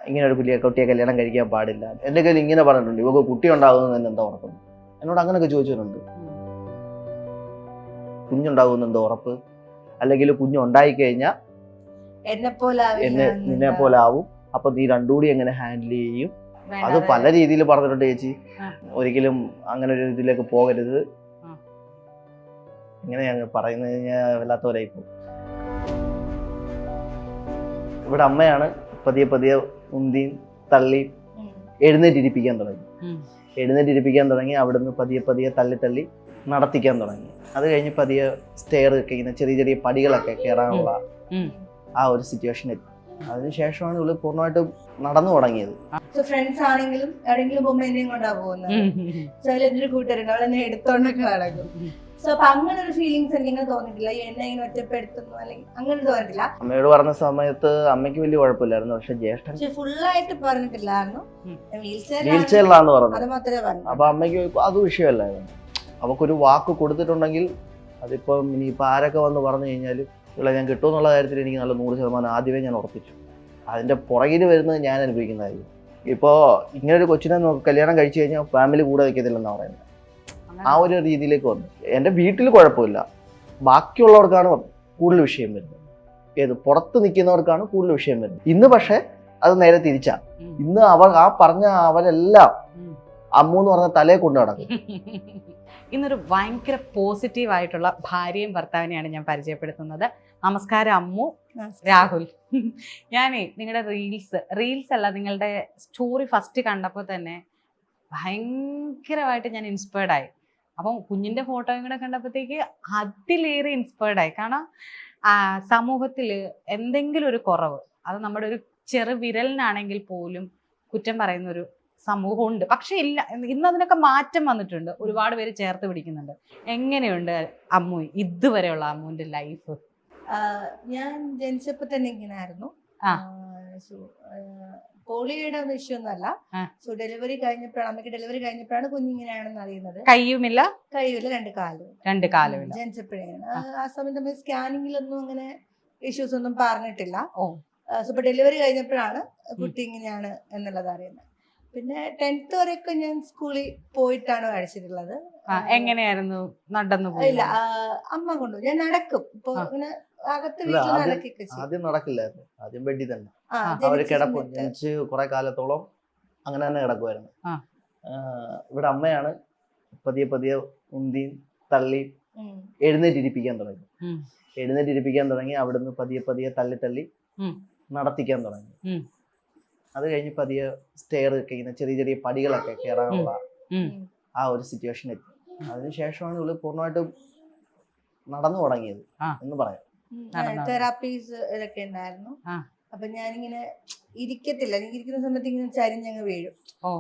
ഇങ്ങനെ ഒരു കുട്ടിയെ കല്യാണം കഴിക്കാൻ പാടില്ല. എൻ്റെ കയ്യിൽ ഇങ്ങനെ പറഞ്ഞിട്ടുണ്ട്, ഇവക്ക് കുട്ടി ഉണ്ടാകുന്നത് തന്നെ എന്താ ഉറപ്പ്? എന്നോട് അങ്ങനെയൊക്കെ ചോദിച്ചിട്ടുണ്ട്. കുഞ്ഞുണ്ടാകുന്ന എന്തോ ഉറപ്പ്? അല്ലെങ്കിൽ കുഞ്ഞുണ്ടായിക്കഴിഞ്ഞാൽ നിന്നെ പോലെ ആവും, അപ്പൊ നീ രണ്ടുകൂടി എങ്ങനെ ഹാൻഡിൽ ചെയ്യും? അത് പല രീതിയിൽ പറഞ്ഞിട്ടുണ്ട് ചേച്ചി. ഒരിക്കലും അങ്ങനെ ഒരു ഇതിലേക്ക് പോകരുത്. ഇങ്ങനെ ഞങ്ങൾ പറയുന്നത് കഴിഞ്ഞാൽ വല്ലാത്തവരായി പോകും. ഇവിടെ അമ്മയാണ് പതിയെ ഉന്തിയും തള്ളിയും എഴുന്നേറ്റിരിപ്പിക്കാൻ തുടങ്ങി. അവിടുന്ന് പതിയെ തള്ളി നടത്തിക്കാൻ തുടങ്ങി. അത് കഴിഞ്ഞ് പതിയെ സ്റ്റെയർ ഒക്കെ ഇങ്ങനെ ചെറിയ പടികളൊക്കെ കയറാനുള്ള ആ ഒരു സിറ്റുവേഷൻ എത്തി. അതിനുശേഷമാണ് ഇവള് പൂർണ്ണമായിട്ടും നടന്നു തുടങ്ങിയത്. ഫ്രണ്ട്സ് ആണെങ്കിലും എവിടെയെങ്കിലും പോകുമ്പോ എന്നെയും കൊണ്ടാ പോകുന്നത്. ചിലൊരു കൂട്ടരുണ്ട്, അവളെന്നെ എടുത്തോണ്ടൊക്കെ നടക്കും. സോ അപ്പൊ അങ്ങനെ ഒരു ഫീലിങ്സ് എനിക്ക് ഇങ്ങനെ തോന്നിയിട്ടില്ല, എന്നെ ഇങ്ങനെ ഒറ്റപ്പെടുത്തുന്നു അല്ലെങ്കിൽ അങ്ങനെ തോന്നിട്ടില്ല. അമ്മയോട് പറഞ്ഞ സമയത്ത് അമ്മയ്ക്ക് വലിയ കുഴപ്പമില്ലായിരുന്നു. പക്ഷെ ജ്യേഷ്ഠൻ ഫുള്ളായിട്ട് പറഞ്ഞിട്ടില്ലായിരുന്നു, വീൽ ചെയറിലാന്ന് പറഞ്ഞത്. അത് മാത്രമേ പറഞ്ഞു. അപ്പൊ അമ്മയ്ക്ക് അത് വിഷയമല്ലായിരുന്നു. അവക്കൊരു വാക്ക് കൊടുത്തിട്ടുണ്ടെങ്കിൽ അതിപ്പം ഇനിയിപ്പോൾ ആരൊക്കെ വന്ന് പറഞ്ഞു കഴിഞ്ഞാൽ ഇവിടെ ഞാൻ കിട്ടുമെന്നുള്ള കാര്യത്തിൽ എനിക്ക് നല്ല 100% ആദ്യമേ ഞാൻ ഉറപ്പിച്ചു. അതിൻ്റെ പുറകിൽ വരുന്നത് ഞാൻ അനുഭവിക്കുന്നതായിരിക്കും. ഇപ്പോൾ ഇങ്ങനൊരു കൊച്ചിനെ കല്യാണം കഴിച്ചു കഴിഞ്ഞാൽ ഫാമിലി കൂടെ വയ്ക്കത്തില്ലെന്നാണ് പറയുന്നത്. ആ ഒരു രീതിയിലേക്ക് വന്നു. എൻ്റെ വീട്ടിൽ കുഴപ്പമില്ല, ബാക്കിയുള്ളവർക്കാണ് കൂടുതൽ വിഷയം വരുന്നത്. പുറത്ത് നിൽക്കുന്നവർക്കാണ് കൂടുതൽ വിഷയം വരുന്നത്. ഇന്ന് പക്ഷേ അത് നേരെ തിരിച്ചാ. ഇന്ന് അവരെല്ലാം അമ്മു എന്ന് പറഞ്ഞ തലയെ കൊണ്ടു നടക്കും. ഇന്നൊരു ഭയങ്കര പോസിറ്റീവായിട്ടുള്ള ഭാര്യയും ഭർത്താവിനെയാണ് ഞാൻ പരിചയപ്പെടുത്തുന്നത്. നമസ്കാരം അമ്മു, രാഹുൽ. ഞാനേ നിങ്ങളുടെ റീൽസ് അല്ല, നിങ്ങളുടെ സ്റ്റോറി ഫസ്റ്റ് കണ്ടപ്പോൾ തന്നെ ഭയങ്കരമായിട്ട് ഞാൻ ഇൻസ്പയർഡ് ആയി. അപ്പം കുഞ്ഞിൻ്റെ ഫോട്ടോയും കൂടെ കണ്ടപ്പോഴത്തേക്ക് അതിലേറെ ഇൻസ്പയർഡ് ആയി. കാരണം സമൂഹത്തിൽ എന്തെങ്കിലും ഒരു കുറവ്, അത് നമ്മുടെ ഒരു ചെറു വിരലിനാണെങ്കിൽ പോലും കുറ്റം പറയുന്നൊരു സമൂഹമുണ്ട്. പക്ഷെ ഇല്ല, ഇന്ന് അതിനൊക്കെ മാറ്റം വന്നിട്ടുണ്ട്. ഒരുപാട് പേര് ചേർത്ത് പിടിക്കുന്നുണ്ട്. എങ്ങനെയുണ്ട് അമ്മു ഇതുവരെയുള്ള അമ്മുവിന്റെ ലൈഫ്? ഞാൻ ജനിച്ചപ്പോ തന്നെ ഇങ്ങനെ ആയിരുന്നു. പോളിയോയുടെ ഒന്നും ഇഷ്യൂ ഒന്നും അല്ല. സോ അമ്മയ്ക്ക് ഡെലിവറി കഴിഞ്ഞപ്പോഴാണ് കുഞ്ഞിങ്ങനെയാണെന്ന് അറിയുന്നത്. കയ്യുമില്ല, രണ്ട് കാലും ജനിച്ചപ്പോഴാണ്. ആ സമയത്ത് നമ്മൾ സ്കാനിങ്ങിലൊന്നും അങ്ങനെ ഇഷ്യൂസ് ഒന്നും പറഞ്ഞിട്ടില്ല. സോ ഇപ്പൊ ഡെലിവറി കഴിഞ്ഞപ്പോഴാണ് കുട്ടി ഇങ്ങനെയാണ് എന്നുള്ളത് അറിയുന്നത്. പിന്നെ 10th വരെയൊക്കെ ഞാൻ സ്കൂളിൽ പോയിട്ടാണ് കഴിച്ചിട്ടുള്ളത്. എങ്ങനെയായിരുന്നു? നടന്നു പോയില്ല, അമ്മ കൊണ്ടു. ഞാൻ നടക്കും. ഇപ്പൊ ഇങ്ങനെ അകത്ത് വീട്ടിൽ നടക്കൊക്കെ ചെയ്യും. ആദ്യം നടക്കില്ലായിരുന്നു, ആദ്യം ബെഡിൽ തന്നെ അവര് കിടക്കും. ജനിച്ച് കുറെ കാലത്തോളം അങ്ങനെ തന്നെ കിടക്കുമായിരുന്നു. ഇവിടെ അമ്മയാണ് പതിയെ ഉന്തിയും തള്ളിയും എഴുന്നേറ്റിരിപ്പിക്കാൻ തുടങ്ങി. അവിടുന്ന് പതിയെ തള്ളി നടത്തിക്കാൻ തുടങ്ങി. അത് കഴിഞ്ഞ് പതിയെ സ്റ്റെയർ ഒക്കെ ഇങ്ങനെ ചെറിയ പടികളൊക്കെ കയറാനുള്ള ആ ഒരു സിറ്റുവേഷൻ എത്തി. അതിനുശേഷമാണ് ഇവള് പൂർണ്ണമായിട്ടും നടന്നു തുടങ്ങിയത് എന്ന് പറയാം. തെറാപ്പീസ് ഇതൊക്കെ ഉണ്ടായിരുന്നു. അപ്പൊ ഞാനിങ്ങനെ ഇരിക്കത്തില്ല, എനിക്ക് ഇരിക്കുന്ന സമയത്ത് ഇങ്ങനെ ചരിഞ്ഞങ്ങ് വീഴും.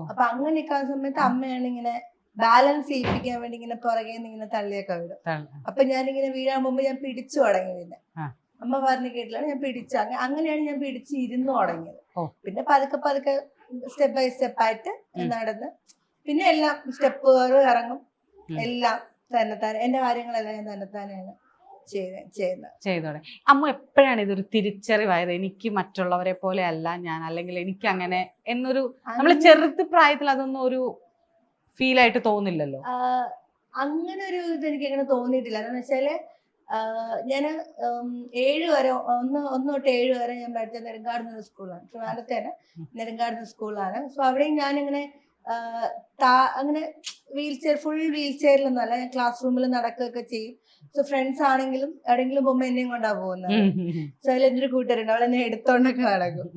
അപ്പൊ അങ്ങനെയൊക്കെ ആ സമയത്ത് അമ്മയാണ് ഇങ്ങനെ ബാലൻസ് ചെയ്യിപ്പിക്കാൻ വേണ്ടി ഇങ്ങനെ പുറകെ ഇങ്ങനെ തള്ളിയൊക്കെ വിടും. അപ്പൊ ഞാനിങ്ങനെ വീഴാൻ പോകുമ്പോ ഞാൻ പിടിച്ചു തുടങ്ങി. പിന്നെ അമ്മ പറഞ്ഞു കേട്ടില്ലാണ്, ഞാൻ അങ്ങനെയാണ് ഞാൻ പിടിച്ച് ഇരുന്ന് തുടങ്ങിയത്. പിന്നെ പതുക്കെ സ്റ്റെപ്പ് ബൈ സ്റ്റെപ്പ് ആയിട്ട് നടന്ന് പിന്നെ എല്ലാം സ്റ്റെപ്പുകളും ഇറങ്ങും, എല്ലാം തന്നെത്താനെ എന്റെ കാര്യങ്ങളെല്ലാം ഞാൻ തന്നെത്താനെയാണ് ചെയ്തോടെ. അമ്മ എപ്പോഴാണ് ഇതൊരു തിരിച്ചറിവായത്, എനിക്ക് മറ്റുള്ളവരെ പോലെ അല്ല ഞാൻ, അല്ലെങ്കിൽ എനിക്ക് അങ്ങനെ എന്നൊരു നമ്മള് ചെറുത്ത് പ്രായത്തിൽ അതൊന്നും ഒരു ഫീൽ ആയിട്ട് തോന്നില്ലല്ലോ? അങ്ങനെ ഒരു ഇത് എനിക്ക് അങ്ങനെ തോന്നിയിട്ടില്ല. എന്താന്ന് വെച്ചാല് ഞാന് 7 വരെ 1 തൊട്ട് 7 വരെ ഞാൻ പഠിച്ച നെടുങ്കാടുന്ന സ്കൂളാണ്, ട്രിവാൻഡ്രത്തേനെ നെടുങ്കാടുന്ന സ്കൂളാണ്. സോ അവിടെയും ഞാനിങ്ങനെ അങ്ങനെ ഫുൾ വീൽ ചെയറിലൊന്നും അല്ല, ഞാൻ ക്ലാസ് റൂമിൽ നടക്കുകയൊക്കെ ചെയ്യും. സോ ഫ്രണ്ട്സ് ആണെങ്കിലും എവിടെയെങ്കിലും പോകുമ്പോ എന്നെയും കൊണ്ടാ പോകുന്നത്. സോ അതിലൊരു കൂട്ടരുണ്ട്, അവളെന്നെ എടുത്തോണ്ടൊക്കെ നടക്കും.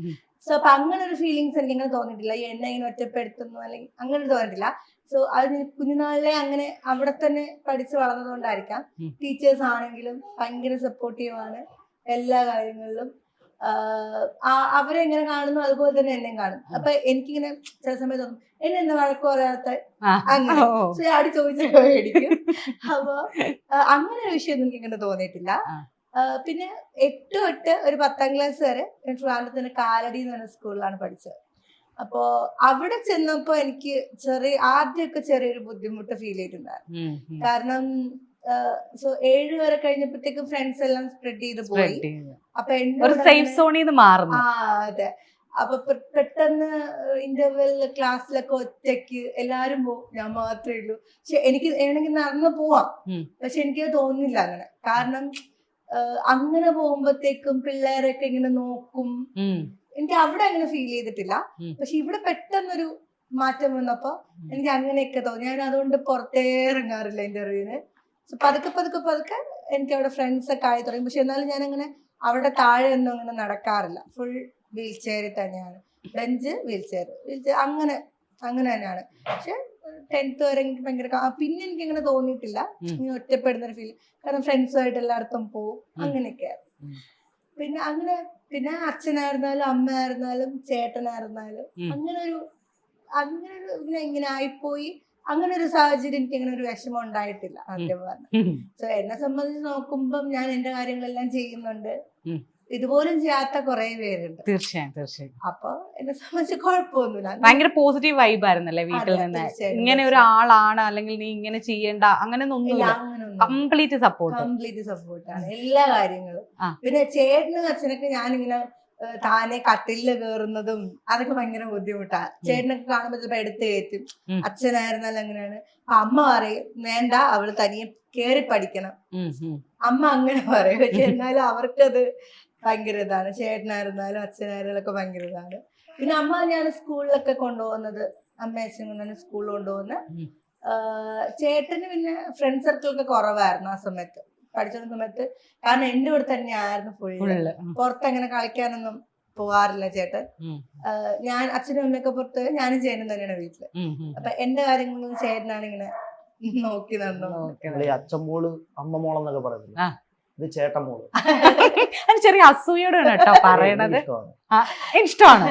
സോ അപ്പൊ അങ്ങനെ ഒരു ഫീലിങ്സ് എനിക്ക് ഇങ്ങനെ തോന്നിയിട്ടില്ല, എന്നെ ഇങ്ങനെ ഒറ്റപ്പെടുത്തുന്നു അല്ലെങ്കിൽ അങ്ങനെ തോന്നിയിട്ടില്ല. സോ അത് കുഞ്ഞുനാളിലെ അങ്ങനെ അവിടെ തന്നെ പഠിച്ചു വളർന്നത് കൊണ്ടായിരിക്കാം. ടീച്ചേഴ്സ് ആണെങ്കിലും ഭയങ്കര സപ്പോർട്ടീവാണ് എല്ലാ കാര്യങ്ങളിലും. അവരെ എങ്ങനെ കാണുന്നു അതുപോലെ തന്നെ എന്നെയും കാണും. അപ്പൊ എനിക്കിങ്ങനെ ചില സമയത്ത് തോന്നും, എന്നെ എന്താ വഴക്ക് പറയാത്ത അങ്ങനെ. സോ ഞാൻ അടി ചോദിച്ചൊക്കെ മേടിക്കും. അപ്പൊ അങ്ങനെ ഒരു വിഷയം എനിക്ക് ഇങ്ങനെ തോന്നിയിട്ടില്ല. പിന്നെ 8 തൊട്ട് ഒരു 10ാം ക്ലാസ് വരെ ട്രിവാൻഡ്രത്തിന്റെ കാലടി എന്ന് പറഞ്ഞ സ്കൂളിലാണ് പഠിച്ചത്. അപ്പോ അവിടെ ചെന്നപ്പോ എനിക്ക് ആദ്യമൊക്കെ ചെറിയൊരു ബുദ്ധിമുട്ട് ഫീൽ ചെയ്തിട്ടുണ്ടായിരുന്നു. കാരണം 7 വരെ കഴിഞ്ഞപ്പോഴത്തേക്കും ഫ്രണ്ട്സ് എല്ലാം സ്പ്രെഡ് ചെയ്ത് പോയി. അപ്പൊ സേഫ് സോണിൽ നിന്ന് മാറുന്നു. അതെ. അപ്പൊ പെട്ടെന്ന് ഇന്റർവെൽ ക്ലാസ്സിലൊക്കെ ഒറ്റയ്ക്ക് എല്ലാരും പോകും, ഞാൻ മാത്രമേ ഉള്ളൂ. പക്ഷെ എനിക്ക് വേണമെങ്കിൽ നടന്നു പോവാം, പക്ഷെ എനിക്ക് തോന്നുന്നില്ല അങ്ങനെ. കാരണം അങ്ങനെ പോകുമ്പോഴത്തേക്കും പിള്ളേരൊക്കെ ഇങ്ങനെ നോക്കും. എനിക്ക് അവിടെ അങ്ങനെ ഫീൽ ചെയ്തിട്ടില്ല. പക്ഷെ ഇവിടെ പെട്ടെന്നൊരു മാറ്റം വന്നപ്പോ എനിക്ക് അങ്ങനെയൊക്കെ തോന്നി. ഞാൻ അതുകൊണ്ട് പുറത്തേ ഇറങ്ങാറില്ല ഇന്റർവ്യൂവിന്. പതുക്കെ എനിക്ക് അവിടെ ഫ്രണ്ട്സ് ഒക്കെ ആയി തുടങ്ങി. പക്ഷെ എന്നാലും ഞാൻ അങ്ങനെ അവിടെ താഴെ ഒന്നും അങ്ങനെ നടക്കാറില്ല. ഫുൾ വീൽ ചെയറിൽ തന്നെയാണ്, ബെഞ്ച് വീൽ ചെയർ അങ്ങനെ തന്നെയാണ്. പക്ഷെ 10th വരെ എനിക്ക് ഭയങ്കര പിന്നെ എനിക്ക് അങ്ങനെ തോന്നിയിട്ടില്ല ഇങ്ങനെ ഒറ്റപ്പെടുന്ന ഫീൽ. കാരണം ഫ്രണ്ട്സുമായിട്ട് എല്ലായിടത്തും പോവും, അങ്ങനെയൊക്കെയാണ്. പിന്നെ അച്ഛനായിരുന്നാലും അമ്മയായിരുന്നാലും ചേട്ടനായിരുന്നാലും അങ്ങനെ ഒരു ഇങ്ങനെ ആയിപ്പോയി. അങ്ങനെ ഒരു സാഹചര്യം എനിക്ക് അങ്ങനെ ഒരു വിഷമം ഉണ്ടായിട്ടില്ല ആദ്യം പറഞ്ഞു. സോ എന്നെ സംബന്ധിച്ച് നോക്കുമ്പം ഞാൻ എന്റെ കാര്യങ്ങളെല്ലാം ചെയ്യുന്നുണ്ട്. ഇതുപോലും ചെയ്യാത്ത കുറെ പേരുണ്ട്. തീർച്ചയായും. അപ്പൊ എന്നെ സംബന്ധിച്ച് കുഴപ്പമൊന്നുമില്ല. ഭയങ്കര പോസിറ്റീവ് വൈബ് ആയിരുന്നല്ലേ വീട്ടിൽ നിന്ന്? ഇങ്ങനെ ഒരാളാണ് അല്ലെങ്കിൽ നീ ഇങ്ങനെ ചെയ്യണ്ട അങ്ങനെ കംപ്ലീറ്റ് സപ്പോർട്ടാണ് എല്ലാ കാര്യങ്ങളും. പിന്നെ ചേട്ടനും അച്ഛനൊക്കെ ഞാനിങ്ങനെ താനെ കട്ടിലില് കയറുന്നതും അതൊക്കെ ഭയങ്കര ബുദ്ധിമുട്ടാണ്. ചേട്ടനൊക്കെ കാണുമ്പോ ചിലപ്പോ എടുത്ത് കയറ്റും. അച്ഛനായിരുന്നാലും അങ്ങനെയാണ്. അമ്മ പറയും വേണ്ട, അവള് തനിയെ കേറി പഠിക്കണം, അമ്മ അങ്ങനെ പറയും. പക്ഷെ എന്നാലും അവർക്കത് ഭയങ്കര ഇതാണ്. ചേട്ടനായിരുന്നാലും അച്ഛനായിരുന്നാലും ഒക്കെ ഭയങ്കര ഇതാണ്. പിന്നെ അമ്മ ഞാൻ സ്കൂളിലൊക്കെ കൊണ്ടുപോകുന്നത്, അമ്മ അച്ഛൻ കൊണ്ടാണ് സ്കൂളിൽ കൊണ്ടുപോകുന്നത്. ചേട്ടന് പിന്നെ ഫ്രണ്ട് സർക്കിളൊക്കെ കുറവായിരുന്നു ആ സമയത്ത്, പഠിച്ചിരുന്ന സമയത്ത്. കാരണം എന്റെ കൂടെ തന്നെയായിരുന്നു ഫുള്ള്. പുറത്തങ്ങനെ കളിക്കാനൊന്നും പോവാറില്ല ചേട്ടൻ. ഞാൻ അച്ഛനും അമ്മയൊക്കെ പുറത്ത്, ഞാനും ചേട്ടനും തന്നെയാണ് വീട്ടില്. അപ്പൊ എന്റെ കാര്യങ്ങളൊന്നും ചേട്ടനാണ് ഇങ്ങനെ നോക്കി നടന്നു. അച്ഛമ്മോള് അമ്മമോളെന്നൊക്കെ പറയുന്നത്, ഇത് ചേട്ടൻ മോള്. അത് ചെറിയ അസൂയോടാണ് കേട്ടോ പറയണത്. ഇഷ്ടമാണ്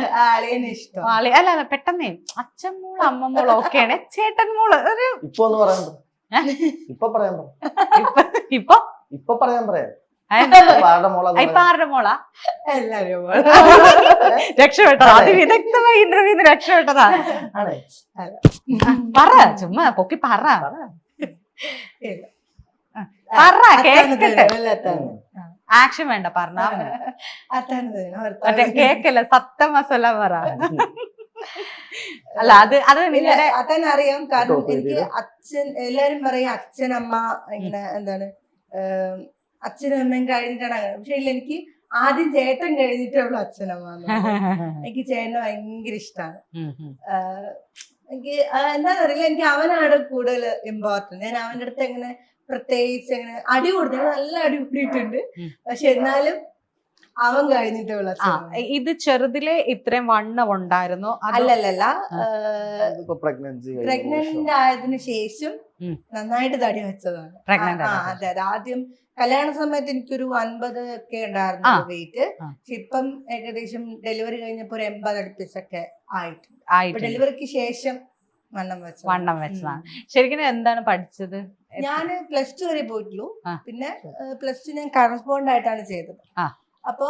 അല്ല പെട്ടെന്നേ അച്ഛൻ മോള് അമ്മമോള് ഓക്കെയാണ്, ചേട്ടൻ മോള് ഒരു ഇപ്പൊ ഒന്ന് പറയാൻ ഇപ്പൊ ആരുടെ മോളാ? രക്ഷപ്പെട്ടതാ, അതിവിദഗ്ധമായി ഇന്റർവ്യൂന്ന് രക്ഷപ്പെട്ടതാ. പറ, ചുമ്മാ പൊക്കി പറ കേക്കട്ടെ. ആക്ഷൻ വേണ്ട, പറഞ്ഞാ മറ്റേ കേക്കല്ല, സത്യം മസാല പറ. അല്ല അത് അറിയാം. കാരണം എനിക്ക് അച്ഛൻ, എല്ലാരും പറയും അച്ഛനമ്മ ഇങ്ങനെ എന്താണ് അച്ഛനും അമ്മയും കഴിഞ്ഞിട്ടാണ് അങ്ങനെ. പക്ഷെ ഇല്ല, എനിക്ക് ആദ്യം ചേട്ടൻ കഴിഞ്ഞിട്ടേ ഉള്ളൂ അച്ഛനമ്മ. എനിക്ക് ചേട്ടനെ ഭയങ്കര ഇഷ്ടമാണ്. എനിക്ക് എന്താണെന്നറിയില്ല, എനിക്ക് അവനാണ് കൂടുതൽ ഇമ്പോർട്ടന്റ്. ഞാൻ അവന്റെ അടുത്ത് എങ്ങനെ പ്രത്യേകിച്ച് അങ്ങനെ അടി കൊടുത്തു, നല്ല അടി കൂടിയിട്ടുണ്ട്. പക്ഷെ എന്നാലും അവൻ കഴിഞ്ഞിട്ടേ ഉള്ളു. ഇത് ചെറുതിലെ ഇത്രയും വണ്ണം ഉണ്ടായിരുന്നു? അല്ലല്ല, പ്രഗ്നന്റ് ആയതിനു ശേഷം നന്നായിട്ട് തടി വെച്ചതാണ്. അതെ, ആദ്യം കല്യാണ സമയത്ത് എനിക്കൊരു 50 ഒക്കെ ഉണ്ടായിരുന്നു വെയിറ്റ്. പക്ഷെ ഇപ്പം ഏകദേശം ഡെലിവറി കഴിഞ്ഞപ്പോ ഒരു 80 അടുപ്പിച്ചൊക്കെ ആയിട്ടുണ്ട്. ഡെലിവറിക്ക് ശേഷം വണ്ണം വെച്ചതാണ്. ശരിക്കും എന്താണ് പഠിച്ചത്? ഞാൻ +2 വരെ പോയിട്ടുള്ളൂ. പിന്നെ +2 ഞാൻ കറസ്പോണ്ട് ആയിട്ടാണ് ചെയ്തത്. അപ്പോ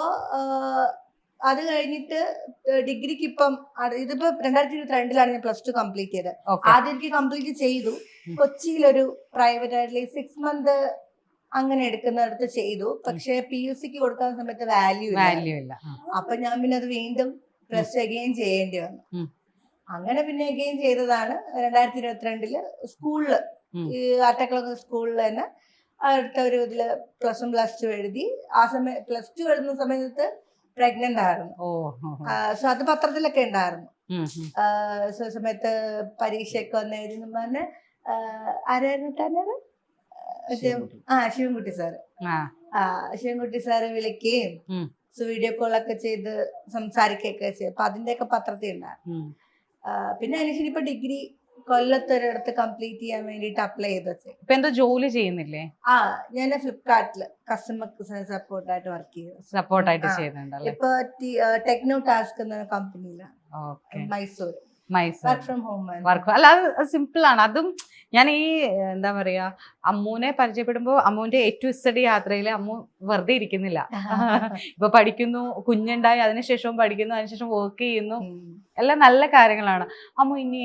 അത് കഴിഞ്ഞിട്ട് ഡിഗ്രിക്ക് ഇപ്പം ഇതിപ്പോ 2022 ഞാൻ +2 കംപ്ലീറ്റ് ചെയ്തത്. ആദ്യം എനിക്ക് കംപ്ലീറ്റ് ചെയ്തു. കൊച്ചിയിലൊരു പ്രൈവറ്റ് ആയിട്ടുള്ള 6 month അങ്ങനെ എടുക്കുന്നിടത്ത് ചെയ്തു. പക്ഷെ PUCക്ക് കൊടുക്കുന്ന സമയത്ത് വാല്യൂ ഇല്ല. അപ്പൊ ഞാൻ പിന്നെ അത് വീണ്ടും അഗെയിൻ ചെയ്യേണ്ടി വന്നു. അങ്ങനെ പിന്നെ അഗെയിൻ ചെയ്തതാണ് 2022 സ്കൂളില്, ഈ ആട്ടക്കുളം സ്കൂളിൽ തന്നെ അടുത്ത ഒരു ഇതില് +1 +2 എഴുതി. ആ സമയം +2 എഴുതുന്ന സമയത്ത് പ്രഗ്നന്റ് ആയിരുന്നു. സോ അത് പത്രത്തിലൊക്കെ ഉണ്ടായിരുന്നു. സമയത്ത് പരീക്ഷയൊക്കെ വന്ന് എഴുതുന്ന പറഞ്ഞ് ആരായിരുന്നു തന്നെ ശിവൻകുട്ടി സാറ് വിളിക്കുകയും വീഡിയോ കോളൊക്കെ ചെയ്ത് സംസാരിക്കുകയൊക്കെ ചെയ്യും. അപ്പൊ അതിന്റെയൊക്കെ പത്രത്തിൽ ഉണ്ടായിരുന്നു. പിന്നെ അതിനുശേഷം ഇപ്പൊ ഡിഗ്രി കൊല്ലത്തൊരിടത്ത് കംപ്ലീറ്റ് ചെയ്യാൻ വേണ്ടിട്ട് അപ്ലൈ ചെയ്ത് വെച്ചേ. ഇപ്പൊ എന്താ ജോലി ചെയ്യുന്നില്ലേ? ഞാൻ ഫ്ലിപ്കാർട്ടില് കസ്റ്റമർ സപ്പോർട്ടായിട്ട് വർക്ക് ചെയ്യുന്നുണ്ട്. ഇപ്പൊ ടെക്നോ ടാസ്ക് എന്ന കമ്പനിയിലാണ്, മൈസൂർ. Work from home. അല്ല അത് സിമ്പിൾ ആണ്. അതും ഞാൻ ഈ എന്താ പറയാ, അമ്മൂനെ പരിചയപ്പെടുമ്പോ അമ്മൂന്റെ A to Z യാത്രയില് അമ്മു വെറുതെ ഇരിക്കുന്നില്ല. ഇപ്പൊ പഠിക്കുന്നു, കുഞ്ഞുണ്ടായി, അതിനുശേഷവും പഠിക്കുന്നു, അതിനുശേഷം വർക്ക് ചെയ്യുന്നു, എല്ലാം നല്ല കാര്യങ്ങളാണ്. അമ്മു ഇനി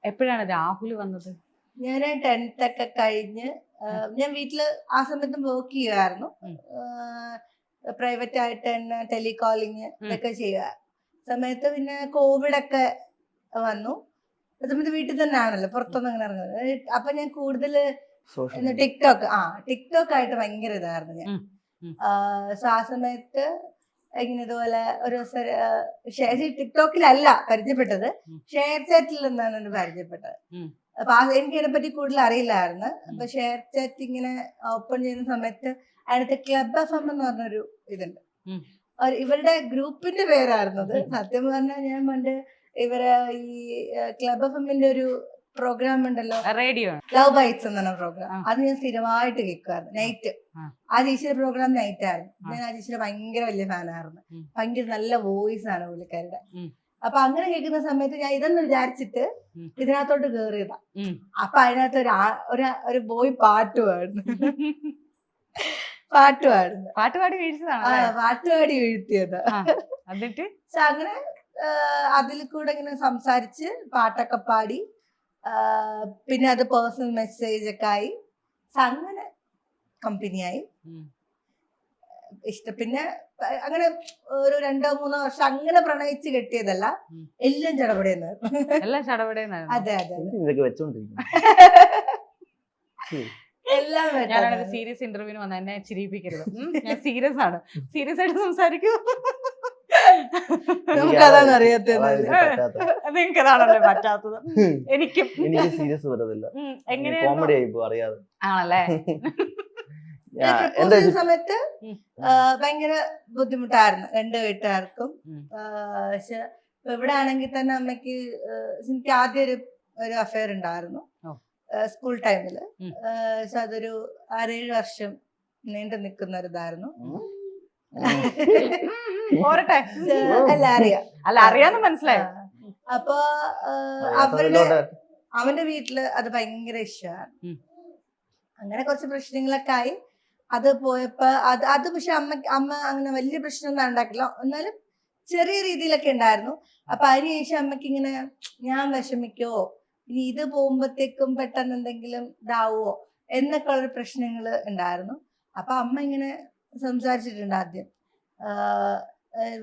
എപ്പോഴാണ് രാഹുൽ വന്നത്? ഞാൻ 10th ഒക്കെ കഴിഞ്ഞ് ഞാൻ വീട്ടില് ആ സമയത്ത് വർക്ക് ചെയ്യുമായിരുന്നു. പ്രൈവറ്റ് ആയിട്ട് തന്നെ ടെലികോളിങ് ഇതൊക്കെ ചെയ്യുക. സമയത്ത് പിന്നെ കോവിഡൊക്കെ വന്നു. ആ സമയത്ത് വീട്ടിൽ തന്നെ ആണല്ലോ, പുറത്തൊന്നും അങ്ങനെ ഇറങ്ങുന്നത്. അപ്പൊ ഞാൻ കൂടുതൽ ടിക്ടോക്ക് ആയിട്ട് ഭയങ്കര ഇതായിരുന്നു ഞാൻ. സോ ആ സമയത്ത് ഇങ്ങനെ ഇതുപോലെ ഒരു ടിക്ടോക്കിലല്ല പരിചയപ്പെട്ടത്, ഷെയർ ചാറ്റിൽ നിന്നാണ് പരിചയപ്പെട്ടത്. അപ്പൊ എനിക്ക് ഇതിനെ പറ്റി കൂടുതൽ അറിയില്ലായിരുന്നു. അപ്പൊ ഷെയർ ചാറ്റ് ഇങ്ങനെ ഓപ്പൺ ചെയ്യുന്ന സമയത്ത് അതിനകത്ത് ക്ലബ് FM എന്ന് പറഞ്ഞൊരു ഇതുണ്ട്. ഇവരുടെ ഗ്രൂപ്പിന്റെ പേരായിരുന്നത്. സത്യം പറഞ്ഞാൽ ഞാൻ പണ്ട് ഇവരെ ഈ ക്ലബ് FM ഒരു പ്രോഗ്രാം ഉണ്ടല്ലോ, റേഡിയോ ലവ് ബൈറ്റ്സ് എന്ന് പറഞ്ഞ പ്രോഗ്രാം, അത് ഞാൻ സ്ഥിരമായിട്ട് കേൾക്കുമായിരുന്നു. നൈറ്റ് ആ ചേച്ചിയുടെ പ്രോഗ്രാം നൈറ്റ് ആയിരുന്നു. ഞാൻ ആ ചേച്ചിയുടെ ഭയങ്കര വലിയ ഫാനായിരുന്നു. ഭയങ്കര നല്ല വോയിസ് ആണ് പുള്ളിക്കാരുടെ. അപ്പൊ അങ്ങനെ കേൾക്കുന്ന സമയത്ത് ഞാൻ ഇതെന്ന് വിചാരിച്ചിട്ട് ഇതിനകത്തോട്ട് കേറിയതാ. അപ്പൊ അതിനകത്ത് ഒരു ബോയ് പാട്ടുപാടുന്നു. പാട്ടുപാടി വീഴ്ത്തിയത്. എന്നിട്ട് അങ്ങനെ അതിൽ കൂടെ ഇങ്ങനെ സംസാരിച്ച് പാട്ടൊക്കെ പാടി, പിന്നെ അത് പേഴ്സണൽ മെസ്സേജ് ഒക്കെ ആയി. അങ്ങനെ കമ്പനിയായി. പിന്നെ അങ്ങനെ ഒരു 2-3 വർഷം അങ്ങനെ പ്രണയിച്ച് കെട്ടിയതല്ല, എല്ലാം ചടപടയെന്നായിരുന്നു. അതെ എല്ലാം. ഞാനൊരു സീരിയസ് ഇന്റർവ്യൂവിന് വന്ന എന്നെ ചിരിപ്പിക്കരുത്, ഞാൻ സീരിയസ് ആണ്, സീരിയസ് ആയിട്ട് സംസാരിക്കൂ. നമുക്കതാണ് അറിയാത്തത്, നിങ്ങൾക്കതാണല്ലേ പറ്റാത്തത്. എനിക്ക് സീരിയസ് വരുന്നില്ല, എങ്ങനെയാണല്ലേ സമയത്ത് ഭയങ്കര ബുദ്ധിമുട്ടായിരുന്നു 2 വീട്ടുകാർക്കും. പക്ഷെ ഇവിടെ ആണെങ്കിൽ തന്നെ അമ്മയ്ക്ക് എനിക്ക് ആദ്യം ഒരു അഫയർ ഉണ്ടായിരുന്നു സ്കൂൾ ടൈമില്. പക്ഷെ അതൊരു 6-7 വർഷം നീണ്ടു നിൽക്കുന്ന ഒരു ഇതായിരുന്നു. അറിയാന്ന് മനസ്സിലായി. അപ്പൊ അവന്റെ വീട്ടില് അത് ഭയങ്കര ഇഷ്ടമാണ്. അങ്ങനെ കുറച്ച് പ്രശ്നങ്ങളൊക്കെ ആയി. അത് പോയപ്പോ അത് പക്ഷെ അമ്മ അങ്ങനെ വലിയ പ്രശ്നമൊന്നും ഉണ്ടാക്കില്ല, എന്നാലും ചെറിയ രീതിയിലൊക്കെ ഉണ്ടായിരുന്നു. അപ്പൊ അതിനുശേഷം അമ്മയ്ക്ക് ഇങ്ങനെ ഞാൻ വിഷമിക്കോ, ഇനി ഇത് പോകുമ്പോഴത്തേക്കും പെട്ടെന്ന് എന്തെങ്കിലും ഇതാവോ എന്നൊക്കെ ഉള്ള പ്രശ്നങ്ങള് ഉണ്ടായിരുന്നു. അപ്പൊ അമ്മ ഇങ്ങനെ സംസാരിച്ചിട്ടുണ്ട് ആദ്യം,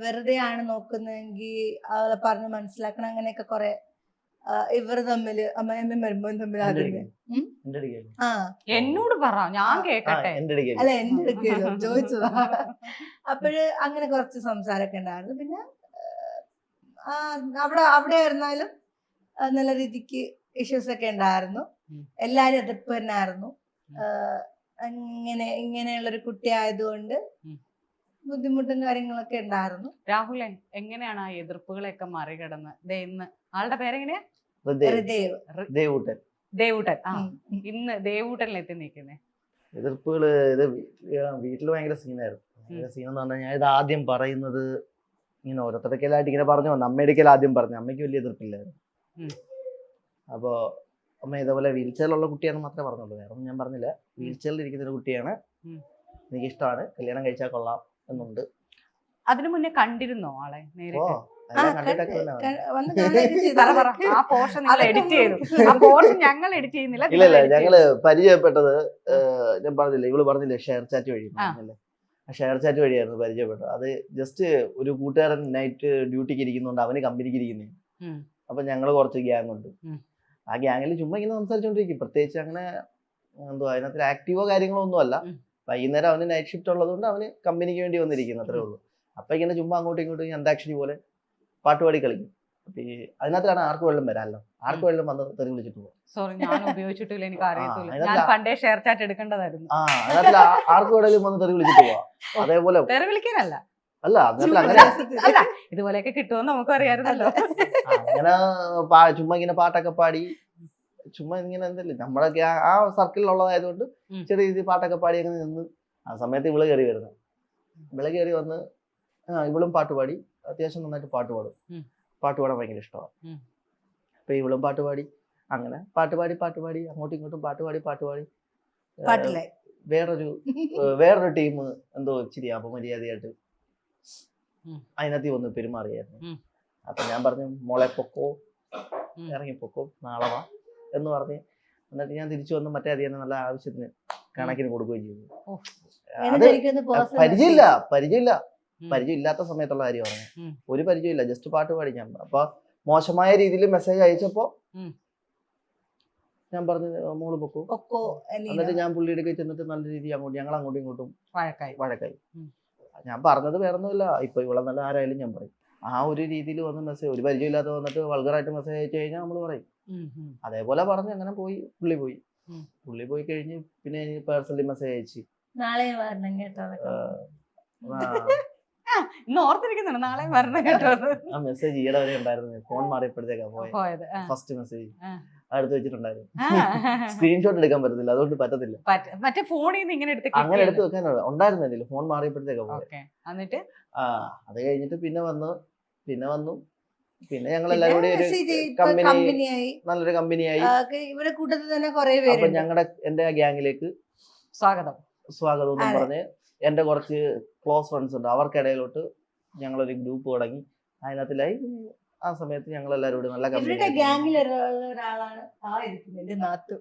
വെറുതെ ആണ് നോക്കുന്നതെങ്കിൽ അവളെ പറഞ്ഞ് മനസ്സിലാക്കണം, അങ്ങനെയൊക്കെ കുറെ ഇവർ തമ്മില് അമ്മയമ്മയും മരുമോനും തമ്മിൽ എന്നോട് പറ, ഞാൻ കേക്കട്ടെ. അല്ല എന്റെ അടുക്കല്ലോ ചോദിച്ചതാ. അപ്പോഴ് അങ്ങനെ കുറച്ച് സംസാരമൊക്കെ ഉണ്ടായിരുന്നു. പിന്നെ അവിടെ ആയിരുന്നാലും നല്ല രീതിക്ക് ഇഷ്യൂസ് ഒക്കെ ഉണ്ടായിരുന്നു. എല്ലാരും എതിർപ്പ് തന്നെ ആയിരുന്നു. ഇങ്ങനെയുള്ളൊരു കുട്ടി ആയതുകൊണ്ട് ബുദ്ധിമുട്ടും കാര്യങ്ങളൊക്കെ ഉണ്ടായിരുന്നു. രാഹുലൻ എങ്ങനെയാണ് ആ എതിർപ്പുകളെയൊക്കെ മറികടന്ന് ഇന്ന് ആളുടെ പേരെങ്ങനെയാ? ദേവൂട്ടൻ. ഇന്ന് ദേവൂട്ടനിൽ എത്തി നിൽക്കുന്നേ. എതിർപ്പുകള് ഇത് വീട്ടില് ഭയങ്കര സീനായിരുന്നു. സീൻ എന്ന് പറഞ്ഞാൽ ഞാൻ ഇത് ആദ്യം പറയുന്നത് ഇങ്ങനെ ഓരോരുത്തർക്കെല്ലായിട്ട് ഇങ്ങനെ പറഞ്ഞു വന്നു. അമ്മയുടെ ആദ്യം പറഞ്ഞു, അമ്മയ്ക്ക് വലിയ എതിർപ്പില്ലായിരുന്നു. അപ്പോ അമ്മ ഇതേപോലെ വീൽ ചെയറിലുള്ള കുട്ടിയാണെന്ന് മാത്രമേ പറഞ്ഞുള്ളൂ, വേറെ ഒന്നും ഞാൻ പറഞ്ഞില്ല. വീൽ ചെയറിൽ ഇരിക്കുന്ന ഒരു കുട്ടിയാണ്, എനിക്ക് ഇഷ്ടമാണ്, കല്യാണം കഴിച്ചാൽ കൊള്ളാം എന്നുണ്ട്. അതിനു മുന്നേ കണ്ടിരുന്നോ ആളെ നേരിട്ട്? ഇല്ല, ഞങ്ങള് പരിചയപ്പെട്ടത് ഞാൻ പറഞ്ഞില്ല, ഇവള് പറഞ്ഞില്ലേ ഷെയർ ചാറ്റ് വഴി. ആ ഷെയർ ചാറ്റ് വഴിയായിരുന്നു പരിചയപ്പെട്ടത്. അത് ജസ്റ്റ് ഒരു കൂട്ടുകാരൻ നൈറ്റ് ഡ്യൂട്ടിക്ക് ഇരിക്കുന്നുണ്ട്, അവന് കമ്പനിക്ക് ഇരിക്കുന്നേ. അപ്പൊ ഞങ്ങള് കുറച്ച് ഗ്യാങ് ഉണ്ട്. ആ ഗ്യാങ്ങിൽ ചുമ്മാ ഇങ്ങനെ സംസാരിച്ചോണ്ടിരിക്കും. പ്രത്യേകിച്ച് അങ്ങനെ എന്തോ അതിനകത്ത് ആക്റ്റീവോ കാര്യങ്ങളോ ഒന്നും അല്ല. വൈകുന്നേരം അവന് നൈറ്റ് ഷിഫ്റ്റ് ഉള്ളതുകൊണ്ട് അവന് കമ്പനിക്ക് വേണ്ടി വന്നിരിക്കുന്നു, അത്രേ ഉള്ളൂ. അപ്പൊ ഇങ്ങനെ ചുമ്മാ അങ്ങോട്ടും ഇങ്ങോട്ടും അന്താക്ഷരി പോലെ പാട്ടുപാടി കളിക്കും. അതിനകത്താണ് ആർക്ക് വെള്ളം വരാമല്ലോ, ആർക്ക് വെള്ളം വന്ന് തെറി വിളിച്ചിട്ട് പോകും. സോറി, ഞാൻ ഉപയോഗിച്ചിട്ടില്ല, എനിക്ക് അറിയത്തില്ല. ഞാൻ പണ്ടേ ഷെയർ ചാറ്റ് എടുക്കേണ്ടതായിരുന്നു. അതിനകത്ത് ആർക്ക് വേണമെങ്കിലും വന്ന് തെറി വിളിച്ചിട്ട് പോവാം. അതേപോലെ തെറി വിളിക്കാനല്ല, അല്ല അങ്ങനെ ഇതുപോലെയൊക്കെ കിട്ടുമെന്ന് നമുക്ക് അറിയാമായിരുന്നല്ലോ. അങ്ങനെ ചുമ്മാ ഇങ്ങനെ പാട്ടൊക്കെ പാടി ചുമ്മാ ഇങ്ങനെ എന്തല്ലേ നമ്മളൊക്കെ ആ സർക്കിളിലുള്ളതായതുകൊണ്ട് ചെറിയ രീതിയിൽ പാട്ടൊക്കെ പാടി അങ്ങനെ നിന്ന്. ആ സമയത്ത് ഇവള് കയറി വരുന്നത്. ഇവള് കയറി വന്ന് ഇവളും പാട്ടുപാടി, അത്യാവശ്യം നന്നായിട്ട് പാട്ട് പാടും. പാട്ട് പാടാൻ ഭയങ്കര ഇഷ്ടമാണ്. അപ്പൊ ഇവളും പാട്ടുപാടി, അങ്ങനെ പാട്ടുപാടി അങ്ങോട്ടും ഇങ്ങോട്ടും പാട്ടുപാടി വേറൊരു ടീം എന്തോ ഇച്ചിരി അപമര്യാദയായിട്ട് അതിനകത്ത് വന്ന് പെരുമാറിയായിരുന്നു. അപ്പൊ ഞാൻ പറഞ്ഞു, മോളെ പൊക്കോ, ഇറങ്ങിപ്പൊക്കോ, നാളെ വാ എന്ന് പറഞ്ഞ്. എന്നിട്ട് ഞാൻ തിരിച്ചു വന്ന് മറ്റേ അതിനെ നല്ല ആവശ്യത്തിന് കണക്കിന് കൊടുക്കുകയും ചെയ്തു. അത് പരിചയമില്ല. പരിചയം ഇല്ലാത്ത സമയത്തുള്ള കാര്യം പറഞ്ഞു. ഉം. ഒരു പരിചയമില്ല, ജസ്റ്റ് പാട്ട് പഠിക്കാൻ. അപ്പൊ മോശമായ രീതിയിൽ മെസ്സേജ് അയച്ചപ്പോ ഉം. ഞാൻ പറഞ്ഞു മോള് പൊക്കോ. ഒക്കോ എന്നിട്ട് ഞാൻ പുള്ളിയുടെ കയ്യിൽ ചെന്നിട്ട് നല്ല രീതിയിൽ ഞങ്ങൾ അങ്ങോട്ടും ഇങ്ങോട്ടും വഴക്കായി. ഉം. ഞാൻ പറഞ്ഞത് വേറെ ഒന്നുമില്ല, ഇപ്പൊ ഇവിടെ നല്ല ആരായാലും ഞാൻ പറയും. ആ ഒരു രീതിയിൽ വന്ന് മെസ്സേജ്, ഒരു പരിചയമില്ലാത്ത വന്നിട്ട് വൾഗറായിട്ട് മെസ്സേജ് അയച്ചു കഴിഞ്ഞാൽ നമ്മൾ പറയും. അതേപോലെ പറഞ്ഞ് അങ്ങനെ പുള്ളി പോയി കഴിഞ്ഞ് പിന്നെ എനിക്ക് പേഴ്സണലി മെസ്സേജ് അയച്ചു. നാളെ വരണം കേട്ടോ. ഇന്ന് ഓർത്തിരിക്കുന്നുണ്ട്, നാളെ വരണം കേട്ടോ. ആ മെസ്സേജ് ഈയിടെ വരെ ഉണ്ടായിരുന്നു, ഫോൺ മാറിയപ്പോഴത്തേക്കാ പോയത്. ഫസ്റ്റ് മെസ്സേജ് അടുത്ത് വെച്ചിട്ടുണ്ടായിരുന്നു. സ്ക്രീൻഷോട്ട് എടുക്കാൻ പറ്റത്തില്ല, അതുകൊണ്ട് പറ്റത്തില്ല. മറ്റേ ഫോണിൽ നിന്ന് ഇങ്ങനെ അങ്ങനെ എടുത്ത് വെക്കാൻ ഉണ്ടായിരുന്നില്ല, ഫോൺ മാറിയപ്പോഴത്തേക്കാ പോയത്. എന്നിട്ട് അത് കഴിഞ്ഞിട്ട് പിന്നെ വന്നു പിന്നെ ഞങ്ങൾ എല്ലാവരും കൂടി ഒരു കമ്പനിയായി, നല്ലൊരു കമ്പനിയായി. ഇവിടെ കൂട്ടത്തിൽ തന്നെ കുറെ അപ്പൊ പേര് എന്റെ ഗ്യാങ്ങിലേക്ക് സ്വാഗതം എന്ന് പറഞ്ഞ് എന്റെ കുറച്ച് ക്ലോസ് ഫ്രണ്ട്സ് ഉണ്ട്, അവർക്കിടയിലോട്ട് ഞങ്ങളൊരു ഗ്രൂപ്പ് തുടങ്ങി. അതിനകത്തിലായി. ആ സമയത്ത് ഞങ്ങൾ എല്ലാവരും കൂടി നല്ല ഇവരുടെ ഗ്യാങ്ങിൽ ഒരാളാണ് എന്റെ നാത്തു.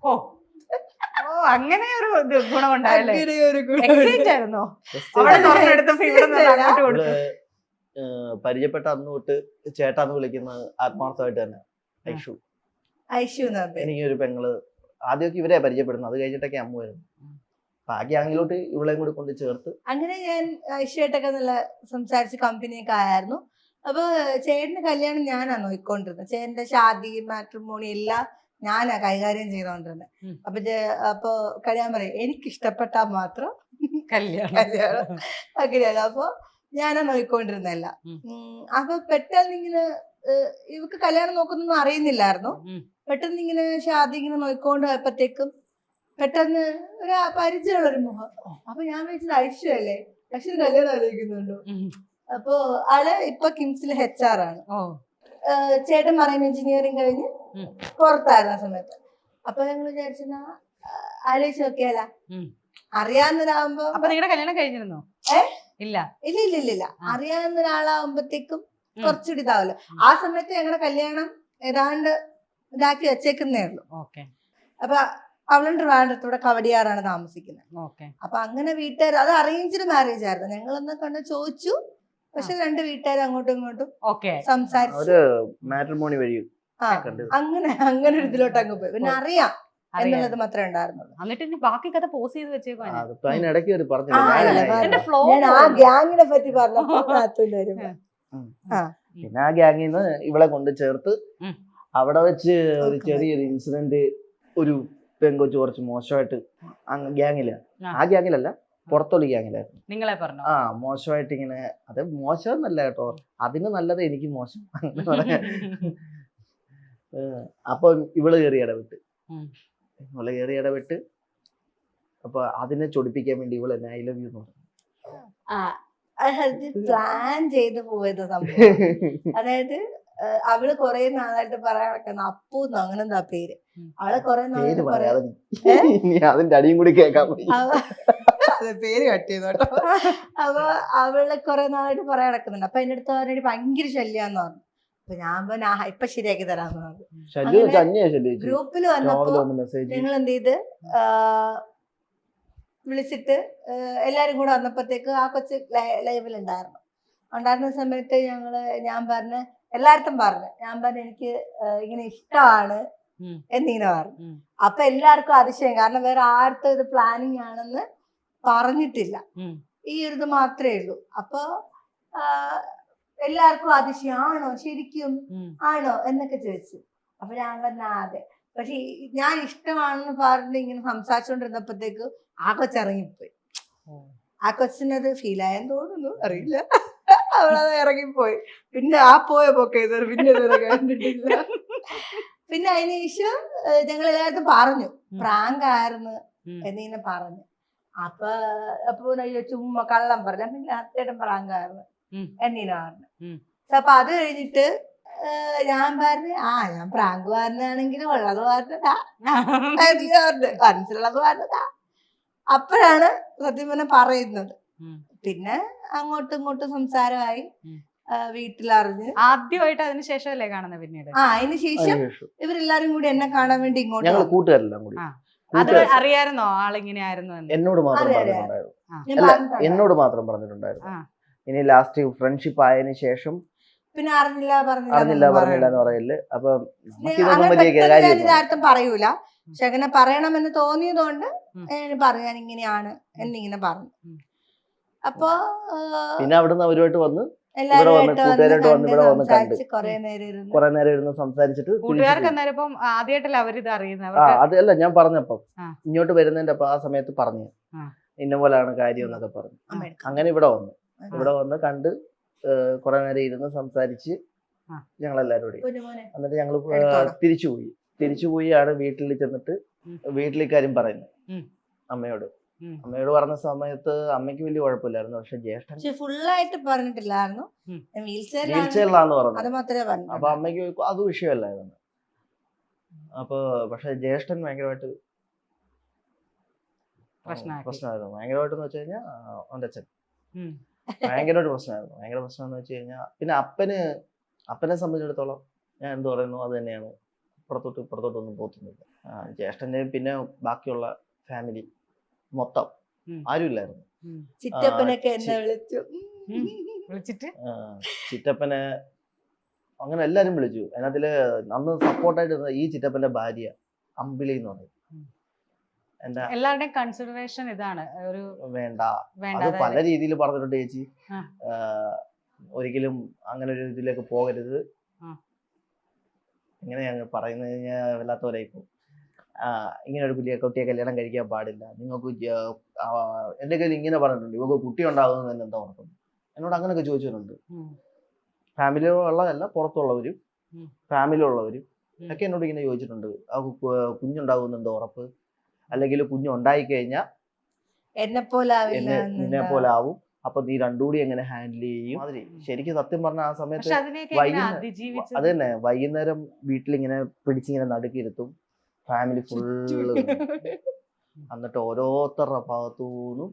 ഓ അങ്ങനെ ഒരു ഗുണം ഉണ്ടായല്ലേ? പരിചയപ്പെട്ട അന്ന് തൊട്ട് ചേട്ടാന്ന് വിളിക്കുന്ന ആത്മാർത്ഥമായിട്ട് തന്നെ ഐഷു. എനിക്കൊരു പെങ്ങള്, ആദ്യമൊക്കെ ഇവരെ പരിചയപ്പെടുന്നു, അത് കഴിഞ്ഞിട്ടൊക്കെ അമ്മ വരുന്നു. അപ്പൊ ആ ഗ്യാങ്ങിലോട്ട് ഇവളെയും കൂടി കൊണ്ട് ചേർത്ത് അങ്ങനെ ഞാൻ ഐഷുമായിട്ടൊക്കെ നല്ല സംസാരിച്ച് കമ്പനിയൊക്കെ ആയിരുന്നു. അപ്പൊ ചേട്ടന്റെ കല്യാണം ഞാനാ നോക്കിക്കൊണ്ടിരുന്നത്. ചേട്ടന്റെ ഷാദി മാട്രിമോണി എല്ലാം ഞാനാ കൈകാര്യം ചെയ്തോണ്ടിരുന്നത്. അപ്പൊ കല്യാണം പറയും എനിക്ക് ഇഷ്ടപ്പെട്ടാ മാത്രം കല്യാണം അങ്ങനെയാണ്. അപ്പൊ ഞാനാ നോക്കിക്കൊണ്ടിരുന്നല്ല. അപ്പൊ പെട്ടെന്ന് ഇങ്ങനെ ഇവക്ക് കല്യാണം നോക്കുന്നൊന്നും അറിയുന്നില്ലായിരുന്നു. പെട്ടെന്ന് ഇങ്ങനെ ഷാദി ഇങ്ങനെ നോക്കിക്കൊണ്ട് പോയപ്പോഴത്തേക്കും പെട്ടെന്ന് ഒരു പരിചയമുള്ളൊരു മുഖം. അപ്പൊ ഞാൻ വിചാരിച്ചത് ഐഷു അല്ലേ, ഐഷു കല്യാണം ആലോചിക്കുന്നുണ്ടോ. അപ്പൊ ആള് ഇപ്പൊ കിംസിൽ HR ആണ്. ചേട്ടൻ മറൈൻ എഞ്ചിനീയറിംഗ് കഴിഞ്ഞ് പുറത്തായിരുന്ന സമയത്ത്. അപ്പൊ ഞങ്ങൾ വിചാരിച്ചാ ആലോചിച്ച് നോക്കിയാല അറിയാവുന്നൊരാകുമ്പോ. അപ്പൊ നിങ്ങളുടെ കല്യാണം കഴിഞ്ഞിരുന്നോ? ഇല്ല അറിയാവുന്ന ഒരാളാവുമ്പത്തേക്കും കുറച്ചുകൂടി ഇതാവല്ലോ. ആ സമയത്ത് ഞങ്ങളുടെ കല്യാണം ഏതാണ്ട് ഇതാക്കി വെച്ചേക്കുന്നേ ഉള്ളൂ. അപ്പൊ അവളുടെ ട്രിവാൻഡ്രത്തൂടെ കവടിയാറാണ് താമസിക്കുന്നത്. അപ്പൊ അങ്ങനെ വീട്ടുകാർ, അത് അറേഞ്ച്ഡ് മാരേജ് ആയിരുന്നു. ഞങ്ങളൊന്ന് കണ്ട് ചോദിച്ചു, പക്ഷെ രണ്ട് വീട്ടുകാർ അങ്ങോട്ടും ഇങ്ങോട്ടും സംസാരിച്ചു മാട്രിമോണി വഴി അങ്ങനെ ഒരു ഇതിലോട്ട് അങ്ങ് പോയി. പിന്നെ അറിയാം എന്നുള്ളത് മാത്രമേ ഉണ്ടായിരുന്നുള്ളൂ. എന്നിട്ട് ബാക്കി കഥ പോസ് ചെയ്ത് വെച്ചേക്കാൻ ആ ഗ്യാങ്ങിനെ പറ്റി പറഞ്ഞപ്പോ പിന്നെ ആ ഗ്യാങ്ങിൽ നിന്ന് ഇവളെ കൊണ്ട് ചേർത്ത് അവിടെ വെച്ച് ഒരു ചെറിയൊരു ഇൻസിഡന്റ്, ഒരു പെങ്കൊച്ച് കുറച്ച് മോശമായിട്ട് ആ ഗ്യാങ്ങിലല്ല, പുറത്തുള്ള ഗ്യാങ്ങിലായിരുന്നു. നിങ്ങളെ പറഞ്ഞു മോശമായിട്ട് ഇങ്ങനെ, അത് മോശമെന്നല്ല കേട്ടോ, അതിന് നല്ലത് എനിക്ക് മോശം. അപ്പൊ ഇവള് കയറി ഇടപെട്ട് അപ്പൊ അതിനെ ചൊടിപ്പിക്കാൻ വേണ്ടി ഇവള് എന്നെ I love you എന്ന് പറഞ്ഞു. പ്ലാൻ ചെയ്ത് പോയത് സംഭവം. അതായത് അവള് കൊറേ നാളായിട്ട് പറയാൻ നടക്കുന്ന അപ്പൂന്നോ അങ്ങനെ എന്താ പേര്. അവളെ കൊറേ നാളായിട്ട് അതിന്റെ അടിയും കൂടി കേൾക്കാൻ പേര് കട്ട് ചെയ്തോട്ടോ. അപ്പൊ അവളെ കൊറേ നാളായിട്ട് പറയാൻ നടക്കുന്നുണ്ട്. അപ്പൊ എന്റെ അടുത്ത് പറഞ്ഞിട്ട് ഭയങ്കര ശല്യാന്ന് പറഞ്ഞു. അപ്പൊ ഞാൻ ഇപ്പൊ ശരിയാക്കി തരാന്ന് പറഞ്ഞു. ഗ്രൂപ്പിൽ വന്നപ്പോ നിങ്ങൾ എന്ത് ചെയ്ത് വിളിച്ചിട്ട് എല്ലാരും കൂടെ വന്നപ്പോഴത്തേക്ക് ആ കൊച്ച് ലൈവിലുണ്ടായിരുന്ന സമയത്ത് ഞാൻ പറഞ്ഞു, എല്ലായിടത്തും ഞാൻ പറഞ്ഞു എനിക്ക് ഇങ്ങനെ ഇഷ്ടമാണ് എന്നിങ്ങനെ പറഞ്ഞു. അപ്പൊ എല്ലാവർക്കും അതിശയം, കാരണം വേറെ ആർക്കും ഇത് പ്ലാനിങ് ആണെന്ന് പറഞ്ഞിട്ടില്ല, ഈ ഒരു ഇത് മാത്രമേ ഉള്ളൂ. അപ്പൊ എല്ലാവർക്കും അതിശയം, ആണോ ശരിക്കും ആണോ എന്നൊക്കെ ചോദിച്ചു. അപ്പൊ ഞാൻ പറഞ്ഞ അതെ, പക്ഷെ ഞാൻ ഇഷ്ടമാണെന്ന് പറഞ്ഞ് ഇങ്ങനെ സംസാരിച്ചോണ്ടിരുന്നപ്പോഴത്തേക്ക് ആ കൊച്ചിറങ്ങിപ്പോയി. ആ കൊച്ചിനത് ഫീലായെന്ന് തോന്നുന്നു, അറിയില്ല. അവളത് ഇറങ്ങിപ്പോയി. പിന്നെ ആ പോയ പോക്കെ പിന്നെ ഇതുവരെ കണ്ടിട്ടില്ല. പിന്നെ അതിന് ശേഷം ഞങ്ങൾ എല്ലായിടത്തും പറഞ്ഞു പ്രാങ്ക് ആയിരുന്നു എന്നിങ്ങനെ പറഞ്ഞു. അപ്പൊ ചുമ്മാ കള്ളം പറഞ്ഞ പിന്നെ അത്തേട്ടൻ പ്രാങ്ക് ആയിരുന്നു എന്നിങ്ങനെ പറഞ്ഞു. അപ്പൊ അത് കഴിഞ്ഞിട്ട് ഞാൻ പറഞ്ഞു ഞാൻ പ്രാങ്ക് പറഞ്ഞാണെങ്കിലും ഉള്ളത് പറഞ്ഞതാ, മനസ്സിലുള്ളത് പറഞ്ഞതാ. അപ്പോഴാണ് സത്യം പറഞ്ഞ പറയുന്നത്. പിന്നെ അങ്ങോട്ടും ഇങ്ങോട്ടും സംസാരമായി, വീട്ടിലറിഞ്ഞ്. ആദ്യമായിട്ട് അതിനുശേഷമല്ലേ കാണുന്നത്? പിന്നീട് അതിനുശേഷം ഇവരെല്ലാരും കൂടി എന്നെ കാണാൻ വേണ്ടി ഇങ്ങോട്ട് അത് കൂട്ടുകാർ അറിയായിരുന്നോ ആളിങ്ങനെ ആയിരുന്നു എന്ന്? എന്നോട് മാത്രം അറിയാം, പറഞ്ഞിട്ടുണ്ടായിരുന്നു. ഞാൻ അല്ല, പറഞ്ഞിട്ടുണ്ട്. എന്നോട് മാത്രം പറഞ്ഞിട്ടുണ്ടായിരുന്നു. ആ. ഇനി ലാസ്റ്റ് ഫ്രണ്ട്ഷിപ്പ് ആയതിനു ശേഷം പിന്നെ അറിഞ്ഞില്ല പറഞ്ഞില്ല പറഞ്ഞില്ല എന്ന് പറയില്ല. അപ്പൊ നമുക്കിതൊന്നും അങ്ങനെ വലിയ പെട്ടെന്ന് ഞാൻ കാര്യമൊന്നും ഇതാർത്തും പറയൂല. പക്ഷെ അങ്ങനെ പറയണമെന്ന് തോന്നിയതുകൊണ്ട് ഉം. ഞാൻ പറഞ്ഞു ഞാൻ ഇങ്ങനെയാണ് എന്നിങ്ങനെ പറഞ്ഞു. ഉം. അപ്പൊ പിന്നെ അവിടുന്ന് അവരുമായിട്ട് വന്ന് എല്ലാവരുമായിട്ട് വന്ന് കൂട്ടുകാരായിട്ട് വന്ന് കണ്ട് ഇവിടെ വന്ന് കണ്ട് സംസാരിച്ച് കുറെ നേരം ഇരുന്ന് കുറെ നേരം ഇരുന്ന് സംസാരിച്ചിട്ട് തിരിച്ച് കൂട്ടുകാർക്ക് പോയി. അന്നേരം ഇപ്പം ആദ്യമായിട്ടല്ല അവരിത് അറിയുന്നത്. ആ അവർക്ക് അതല്ല ഞാൻ പറഞ്ഞപ്പം ആ. ഇങ്ങോട്ട് വരുന്നതിന്റെ അപ്പൊ ആ സമയത്ത് പറഞ്ഞു ആ. ഇന്ന പോലെയാണ് കാര്യം എന്നൊക്കെ പറഞ്ഞു. അമ്മയെടുക്കാം. അങ്ങനെ ഇവിടെ വന്നു. ആ. ഇവിടെ വന്ന് കണ്ട് കുറെ നേരം ഇരുന്ന് സംസാരിച്ച് ആ. ഞങ്ങളെല്ലാരും കൂടി കുഞ്ഞുമോനെ എന്നിട്ട് ഞങ്ങള് എടുത്തോളാം. തിരിച്ചുപോയാണ് വീട്ടിൽ ചെന്നിട്ട് ഉം. വീട്ടിൽ കാര്യം പറയുന്നത് ഉം. അമ്മയോട്. ഉം. അമ്മയോട് പറഞ്ഞ സമയത്ത് അമ്മയ്ക്ക് വലിയ കുഴപ്പമില്ലായിരുന്നു. പക്ഷെ ജ്യേഷ്ഠൻ പക്ഷെ ഫുള്ളായിട്ട് പറഞ്ഞിട്ടില്ലായിരുന്നു. ഉം. വീൽ വീൽ ചെയറിലാണ് ചെയറിലാന്ന് പറഞ്ഞത്. അത് മാത്രമേ അപ്പൊ പറഞ്ഞു. അമ്മയ്ക്ക് അത് വിഷയമല്ലായിരുന്നു. അപ്പൊ പക്ഷെ ജ്യേഷ്ഠൻ ഭയങ്കരമായിട്ട് പ്രശ്നമാക്കി. പ്രശ്നമായിരുന്നു. ഭയങ്കരമായിട്ടെന്ന് വെച്ച് കഴിഞ്ഞാൽ അവന്റെ അച്ഛൻ ഉം. ഭയങ്കരമായിട്ട് പ്രശ്നമായിരുന്നു. ഭയങ്കര പ്രശ്നം എന്ന് വെച്ച് കഴിഞ്ഞാൽ പിന്നെ അപ്പനെ സംബന്ധിച്ചിടത്തോളം ഞാൻ എന്ത് പറയുന്നു അത് തന്നെയാണ്. ഇപ്പുറത്തോട്ടൊന്നും പോത്തുന്നില്ല. ജ്യേഷ്ഠന്റെ പിന്നെ ബാക്കിയുള്ള ഫാമിലി മൊത്തം ഉം. ആരുമില്ലായിരുന്നു. ഉം. ചിറ്റപ്പനൊക്കെ എന്നെ വിളിച്ചു. വിളിച്ചിട്ട് ചിറ്റപ്പനെ അങ്ങനെ എല്ലാരും വിളിച്ചു. അതിനകത്തില് അന്ന് സപ്പോർട്ടായിട്ട് ഈ ചിറ്റപ്പന്റെ ഭാര്യ അമ്പിളി എന്ന് പറയും. എന്റെ എല്ലാവരുടെയും കൺസിഡറേഷൻ ഇതാണ് ഒരു വേണ്ട വേണ്ട അത് പല രീതിയിൽ പറഞ്ഞിട്ടുണ്ട് ചേച്ചി. ആ. ഒരിക്കലും അങ്ങനെ ഒരു ഇതിലേക്ക് പോകരുത്. ആ. ഇങ്ങനെയാണ് പറയുന്നത് കഴിഞ്ഞാൽ വല്ലാത്തവരായിപ്പോ. ഇങ്ങനെ ഒരു കുട്ടിയെ കല്യാണം കഴിക്കാൻ പാടില്ല. നിങ്ങൾക്ക് എന്റെ കയ്യിൽ ഇങ്ങനെ പറഞ്ഞിട്ടുണ്ട്. ഇവർക്ക് കുട്ടി ഉണ്ടാകുന്നത് തന്നെ എന്താ ഉറപ്പം. എന്നോട് അങ്ങനെയൊക്കെ ചോദിച്ചിട്ടുണ്ട്. ഫാമിലി ഉള്ളതല്ല പുറത്തുള്ളവരും ഫാമിലി ഉള്ളവരും ഒക്കെ എന്നോട് ഇങ്ങനെ ചോദിച്ചിട്ടുണ്ട്. കുഞ്ഞുണ്ടാകുന്ന എന്താ ഉറപ്പ്, അല്ലെങ്കിൽ കുഞ്ഞുണ്ടായി കഴിഞ്ഞാൽ എന്നെ പോലെ ആവും. അപ്പൊ നീ രണ്ടുകൂടി എങ്ങനെ ഹാൻഡിൽ ചെയ്യും? മാതിരി ശരിക്കും സത്യം പറഞ്ഞ ആ സമയത്ത് അത് തന്നെ വൈകുന്നേരം വീട്ടിലിങ്ങനെ പിടിച്ചിങ്ങനെ നടുക്കിരുത്തും. ഫാമിലി ഫുള്ള് എന്നിട്ട് ഓരോരുത്തരുടെ ഭാഗത്തുനിന്നും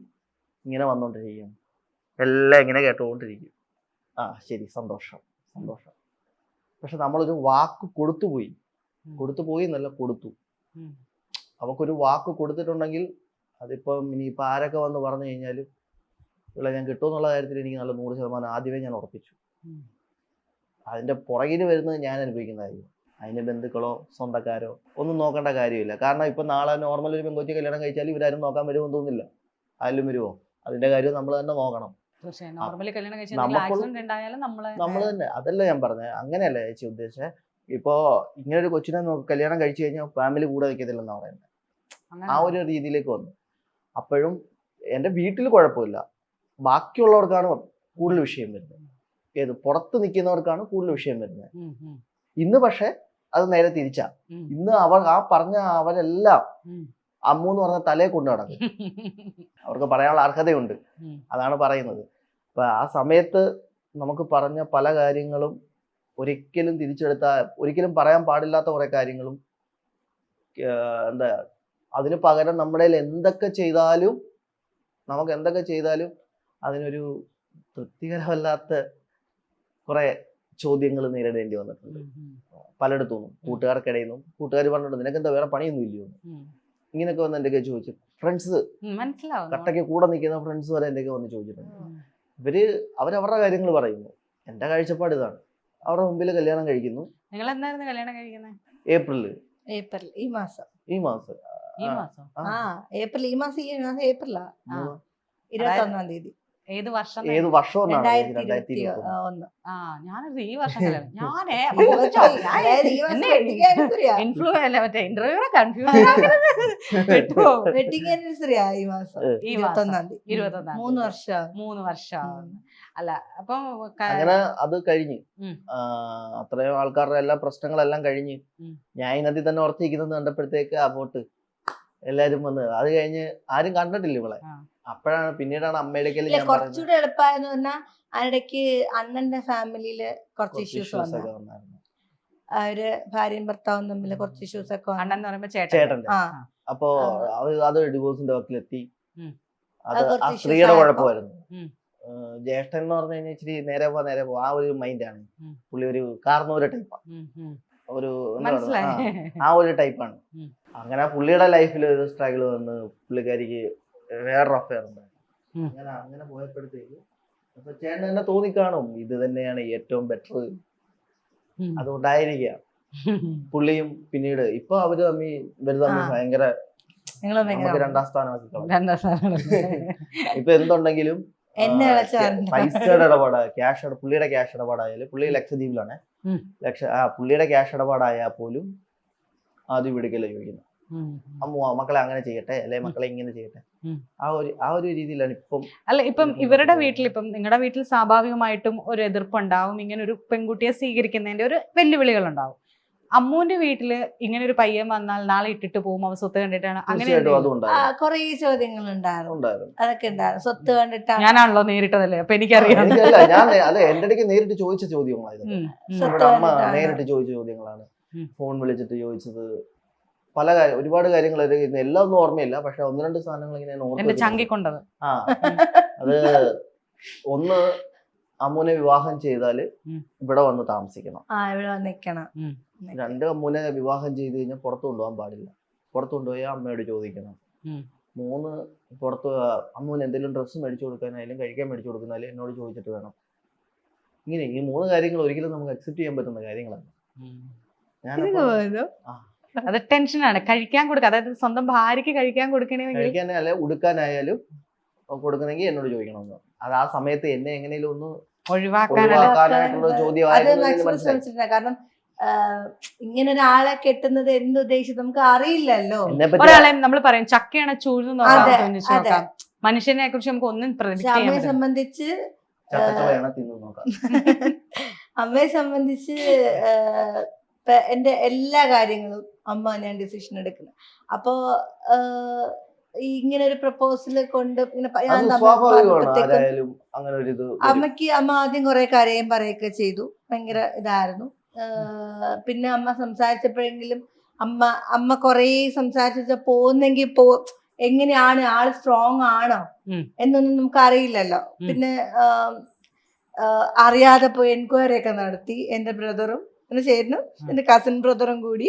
ഇങ്ങനെ വന്നോണ്ടിരിക്കും. എല്ലാം ഇങ്ങനെ കേട്ടോണ്ടിരിക്കും. ശരി, സന്തോഷം. പക്ഷെ നമ്മളൊരു വാക്ക് കൊടുത്തുപോയി എന്നല്ല, കൊടുത്തു. അവക്കൊരു വാക്ക് കൊടുത്തിട്ടുണ്ടെങ്കിൽ അതിപ്പം ഇനിയിപ്പോ ആരൊക്കെ വന്ന് പറഞ്ഞു കഴിഞ്ഞാലും ഇവിടെ ഞാൻ കിട്ടുമെന്നുള്ള കാര്യത്തിൽ എനിക്ക് നല്ല 100% ആദ്യമേ ഞാൻ ഉറപ്പിച്ചു. അതിന്റെ പുറകിൽ വരുന്നത് ഞാൻ അനുഭവിക്കുന്നതായിരിക്കും. അതിന് ബന്ധുക്കളോ സ്വന്തക്കാരോ ഒന്നും നോക്കേണ്ട കാര്യമില്ല. കാരണം ഇപ്പൊ നാളെ നോർമൽ ഒരു പെൺകൊച്ചി കല്യാണം കഴിച്ചാൽ ഇവരാരും നോക്കാൻ വരുമെന്ന് തോന്നുന്നില്ല. ആരും വരുമോ? അതിന്റെ കാര്യം നമ്മൾ തന്നെ നോക്കണം. നമ്മൾ തന്നെ. അതല്ല ഞാൻ പറഞ്ഞത്, അങ്ങനെയല്ല ചേച്ചി ഉദ്ദേശിച്ചത്. ഇപ്പോ ഇങ്ങനെ ഒരു കൊച്ചിനെ കല്യാണം കഴിച്ചു കഴിഞ്ഞാൽ ഫാമിലി കൂടെ നിൽക്കത്തില്ലെന്നാ പറയുന്നത്. ആ ഒരു രീതിയിലേക്ക് വന്നു. അപ്പോഴും എന്റെ വീട്ടിൽ കുഴപ്പമില്ല, ബാക്കിയുള്ളവർക്കാണ് കൂടുതൽ വിഷയം വരുന്നത്. പുറത്ത് നിൽക്കുന്നവർക്കാണ് കൂടുതൽ വിഷയം വരുന്നത്. ഇന്ന് പക്ഷെ അത് നേരെ തിരിച്ചാ. ഇന്ന് അവരെല്ലാം അമ്മു എന്ന് പറഞ്ഞ തലയെ കൊണ്ടു നടക്കും. അവർക്ക് പറയാനുള്ള അർഹതയുണ്ട്, അതാണ് പറയുന്നത്. അപ്പൊ ആ സമയത്ത് നമുക്ക് പറഞ്ഞ പല കാര്യങ്ങളും ഒരിക്കലും ഒരിക്കലും പറയാൻ പാടില്ലാത്ത കുറെ കാര്യങ്ങളും എന്താ അതിന് പകരം നമ്മുടെ എന്തൊക്കെ ചെയ്താലും അതിനൊരു തൃപ്തികരമല്ലാത്ത കുറെ ചോദ്യങ്ങൾ നേരിടേണ്ടി വന്നിട്ടുണ്ട് പലയിടത്തും. കൂട്ടുകാർക്കിടയിൽ നിന്നും കൂട്ടുകാർ പറഞ്ഞിട്ടുണ്ട് നിനക്ക് എന്താ വേറെ പണിയൊന്നും ഇല്ലയോ ഇങ്ങനെയൊക്കെ വന്ന് എന്തൊക്കെ ചോദിച്ചു. ഫ്രണ്ട്സ് കട്ടയ്ക്ക് കൂടെ നിൽക്കുന്ന ഫ്രണ്ട്സ് വരെ എന്തൊക്കെ വന്ന് ചോദിച്ചിട്ടുണ്ട്. അവരവരുടെ കാര്യങ്ങൾ പറയുന്നു. എന്റെ കാഴ്ചപ്പാട് ഇതാണ്. അവരുടെ മുമ്പിൽ കല്യാണം കഴിക്കുന്നു. നിങ്ങൾ എന്നായിരുന്നു കല്യാണം കഴിക്കുന്നത്? ഏപ്രിൽ ഈ മാസം ഏപ്രിലാ 21-ാം തീയതി. ഏത് വർഷം? 2021. ഞാനത് ഈ വർഷം വെഡിങ് ആനിവേഴ്സറി ഈ മാസം 21-ാം തീയതി. 3 വർഷം. അല്ല അപ്പൊ അങ്ങനെ അത് കഴിഞ്ഞ് അത്രയും ആൾക്കാരുടെ എല്ലാ പ്രശ്നങ്ങളെല്ലാം കഴിഞ്ഞ് ഞാൻ ഇതിനകത്ത് തന്നെ ഉറച്ചിരിക്കുന്നത് കണ്ടപ്പോഴത്തേക്ക് അങ്ങോട്ട് എല്ലാരും വന്ന്. അത് കഴിഞ്ഞ് ആരും കണ്ടിട്ടില്ല ഇവളെ. അപ്പോഴാണ് പിന്നീടാണ് അമ്മയുടെ കുറച്ചുകൂടെ എളുപ്പമായെന്ന് പറഞ്ഞാൽ അതിനിടയ്ക്ക് അണ്ണന്റെ ഫാമിലിയില് കുറച്ച് ഇഷ്യൂസ് വന്നായിരുന്നു. അവര് ഭാര്യയും ഭർത്താവും തമ്മിൽ കുറച്ച് ഇഷ്യൂസ് ഒക്കെ. അണ്ണൻ എന്ന് പറയുമ്പോ ചേട്ടന്റെ. അപ്പൊ അത് ഡിവോഴ്സിന്റെ വക്കിലെത്തി. അത് ആ സ്ത്രീയുടെ കുഴപ്പമായിരുന്നു. ജ്യേഷ്ഠൻ എന്ന് പറഞ്ഞു കഴിഞ്ഞാൽ ഇച്ചിരി നേരെ പോ ആ ഒരു മൈൻഡാണ് പുള്ളി. ഒരു കാർന്നൂര ടൈപ്പാ. ഒരു എന്താ മനസ്സിലായി. പറയുക, ആ ഒരു ടൈപ്പാണ്. ഉം. അങ്ങനെ പുള്ളിയുടെ ലൈഫിൽ ഒരു സ്ട്രഗിൾ വന്ന് പുള്ളിക്കാരിക്ക് വേറൊരു അഫയർ ഉണ്ടായി. ഉം. അങ്ങനെ പോയപ്പോഴത്തേക്ക് അപ്പൊ ചേട്ടൻ തന്നെ തോന്നിക്കാണും ഇത് തന്നെയാണ് ഏറ്റവും ബെറ്റർ, അതുകൊണ്ടായിരിക്കാം പുള്ളിയും പിന്നീട് ഇപ്പൊ അവര് തമ്മിൽ ഭയങ്കര നിങ്ങള് നമുക്ക് രണ്ടാം സ്ഥാനമാക്കി കളഞ്ഞു. രണ്ടാം സ്ഥാനം. ഇപ്പൊ എന്തുണ്ടെങ്കിലും എന്നെ വിളിച്ചാറുണ്ട്. പൈസയുടെ ഇടപാട് പുള്ളിയുടെ ക്യാഷ് ഇടപാടായാലും, പുള്ളി ലക്ഷദ്വീപിലാണ്, ഉം. പുള്ളിയുടെ ക്യാഷ് ഇടപാടായാൽ പോലും ആദ്യം വിളിക്കല്ലോ ചോദിക്കുന്നു, മക്കളെ അങ്ങനെ ചെയ്യട്ടെ അല്ലെ മക്കളെ ഇങ്ങനെ ചെയ്യട്ടെ. ആ ഒരു രീതിയിലാണ് ഇപ്പം. അല്ല ഇപ്പം ഇവരുടെ വീട്ടിൽ, ഇപ്പം നിങ്ങളുടെ വീട്ടിൽ സ്വാഭാവികമായിട്ടും ഒരു എതിർപ്പുണ്ടാവും, ഇങ്ങനെ ഒരു പെൺകുട്ടിയെ സ്വീകരിക്കുന്നതിന്റെ ഒരു വെല്ലുവിളികൾ ഉണ്ടാവും. അമ്മൂന്റെ വീട്ടില് ഇങ്ങനെ ഒരു പയ്യൻ വന്നാൽ നാളെ ഇട്ടിട്ട് പോകും, അവ സ്വത്ത് കണ്ടിട്ടാണ്, അങ്ങനെ കൊറേ ചോദ്യങ്ങൾ ഉണ്ടായിരുന്നു, അതൊക്കെ ഉണ്ടായിരുന്നു. സ്വത്ത് കണ്ടിട്ടാണ്. ഞാനാണല്ലോ നേരിട്ടതല്ലേ, അപ്പൊ എനിക്കറിയാം. ഞാൻ എന്റെ അടുക്ക് നേരിട്ട് ചോദിച്ച ചോദ്യങ്ങളായിരുന്നു, ഇവിടെ അമ്മ നേരിട്ട് ചോദിച്ച ചോദ്യങ്ങളാണ്. ഫോൺ വിളിച്ചിട്ട് ചോദിച്ചത് പല ഒരുപാട് കാര്യങ്ങൾ, എല്ലാം ഒന്നും ഓർമ്മയില്ല, പക്ഷെ ഒന്ന് രണ്ട് സാധനങ്ങൾ ഇങ്ങനെ ചങ്കിക്കൊണ്ടത്. അത് ഒന്ന്, അമ്മൂനെ വിവാഹം ചെയ്താല് ഇവിടെ വന്ന് താമസിക്കണം. രണ്ട്, അമ്മൂനെ വിവാഹം ചെയ്ത് കഴിഞ്ഞാൽ പുറത്തു കൊണ്ടുപോകാൻ പാടില്ല, പുറത്തു കൊണ്ടുപോയാൽ അമ്മയോട് ചോദിക്കണം. മൂന്ന്, പുറത്ത് അമ്മൂന് എന്തെങ്കിലും ഡ്രസ്സ് മേടിച്ചു കൊടുക്കാനായാലും കഴിക്കാൻ മേടിച്ചു കൊടുക്കുന്നാലും എന്നോട് ചോദിച്ചിട്ട് വേണം. ഇങ്ങനെ ഈ മൂന്ന് കാര്യങ്ങൾ ഒരിക്കലും നമുക്ക് അക്സെപ്റ്റ് ചെയ്യാൻ പറ്റുന്ന കാര്യങ്ങളാണ്. അത് ടെൻഷനാണ്. കഴിക്കാൻ കൊടുക്കുക, അതായത് സ്വന്തം ഭാര്യക്ക് കഴിക്കാൻ കൊടുക്കണമെങ്കിൽ, ഉടുക്കാനായാലും കൊടുക്കണമെങ്കിൽ എന്നോട് ചോദിക്കണമെന്ന്. അത് ആ സമയത്ത് എന്നെ എങ്ങനെയും ഒന്ന് ഒഴിവാക്കാനായിട്ടുള്ള ചോദ്യമായിരുന്നു. കാരണം ഇങ്ങനെ ഒരാളെ കെട്ടുന്നത് എന്തുദ്ദേശിച്ച് നമുക്ക് അറിയില്ലല്ലോ. ഒരാളെ നമ്മൾ പറയും ചക്കയാണ് ചൂഴ്ന്നു, മനുഷ്യനെ കുറിച്ച് നമുക്ക് ഒന്നും അമ്മയെ സംബന്ധിച്ച് അമ്മയെ സംബന്ധിച്ച് എന്റെ എല്ലാ കാര്യങ്ങളും അമ്മ ഞാൻ ഡിസിഷൻ എടുക്കുന്നത്. അപ്പോ ഇങ്ങനെ ഒരു പ്രപ്പോസൽ കൊണ്ട് അമ്മ ആദ്യം കുറെ കരയും പറയുകയൊക്കെ ചെയ്തു, ഭയങ്കര ഇതായിരുന്നു. പിന്നെ അമ്മ സംസാരിച്ചപ്പോഴെങ്കിലും അമ്മ കൊറേ സംസാരിച്ച പോകുന്നെങ്കിൽ എങ്ങനെയാണ് ആള് സ്ട്രോങ് ആണോ എന്നൊന്നും നമുക്ക് അറിയില്ലല്ലോ. പിന്നെ അറിയാതെ പോയി എൻക്വയറി ഒക്കെ നടത്തി. എന്റെ ബ്രദറും എന്റെ ചേട്ടനും എന്റെ കസിൻ ബ്രദറും കൂടി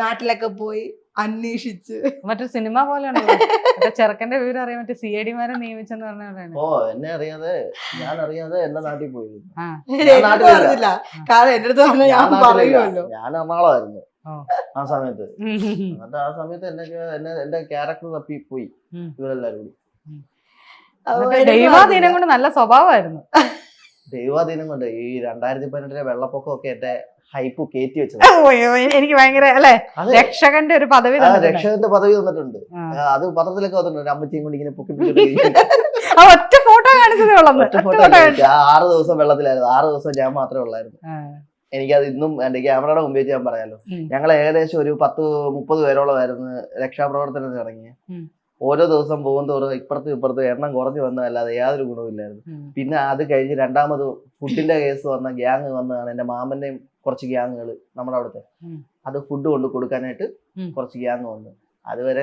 നാട്ടിലൊക്കെ പോയി അന്വേഷിച്ച്. മറ്റൊരു സിനിമ പോലെയാണ്. ചെറുക്കന്റെ വിവരം അറിയാൻ പറ്റിയ CID മാരെ നിയമിച്ചെന്ന് പറഞ്ഞാൽ എന്നെ അറിയാതെ ഞാൻ അറിയാതെ എന്റെ നാട്ടിൽ പോയി. കാരണം എന്റെ അടുത്ത് പറഞ്ഞാൽ ഞാൻ പറയുമല്ലോ. ഞാൻ എറണാകുളമായിരുന്നു ആ സമയത്ത്. എന്നിട്ട് ആ സമയത്ത് എന്റെ ക്യാരക്ടർ തപ്പി പോയി ഇവരെല്ലാരും കൂടി. ദൈവാധീനം കൊണ്ട് നല്ല സ്വഭാവമായിരുന്നു. ദൈവാധീനം കൊണ്ട് ഈ 2018 വെള്ളപ്പൊക്കമൊക്കെ എന്റെ ഹൈപ്പ് കയറ്റി വെച്ചത്. എനിക്ക് ഭയങ്കര അല്ലെ, രക്ഷകന്റെ ഒരു പദവി, രക്ഷകന്റെ പദവി തന്നിട്ടുണ്ട്. അത് പത്രത്തിലൊക്കെ വന്നിട്ടുണ്ട്. അമ്മച്ചിയും കൊണ്ട് ഇങ്ങനെ പൊക്കി ഒറ്റ ഫോട്ടോ കാണിച്ചതേ ഉള്ളൂ. 6 ദിവസം വെള്ളത്തിലായിരുന്നു. 6 ദിവസം ഞാൻ മാത്രമേ ഉള്ളായിരുന്നു. എനിക്കത് ഇന്നും എന്റെ ക്യാമറയുടെ മുമ്പ് വെച്ച് ഞാൻ പറയാലോ. ഞങ്ങൾ ഏകദേശം ഒരു 10-30 പേരോളമായിരുന്നു രക്ഷാപ്രവർത്തനത്തിന് ഇറങ്ങിയ. ഓരോ ദിവസം പോകുന്തോറും ഇപ്പുറത്തും എണ്ണം കുറഞ്ഞു വന്നതല്ലാതെ യാതൊരു ഗുണവുമില്ലായിരുന്നു. പിന്നെ അത് കഴിഞ്ഞ് രണ്ടാമത് ഫുഡിന്റെ കേസ് വന്ന ഗ്യാങ് വന്നതാണ്. എന്റെ മാമന്റെയും കുറച്ച് ഗ്യാങ്ങുകൾ നമ്മുടെ അവിടുത്തെ, അത് ഫുഡ് കൊണ്ട് കൊടുക്കാനായിട്ട് കുറച്ച് ഗ്യാങ് വന്നു. അതുവരെ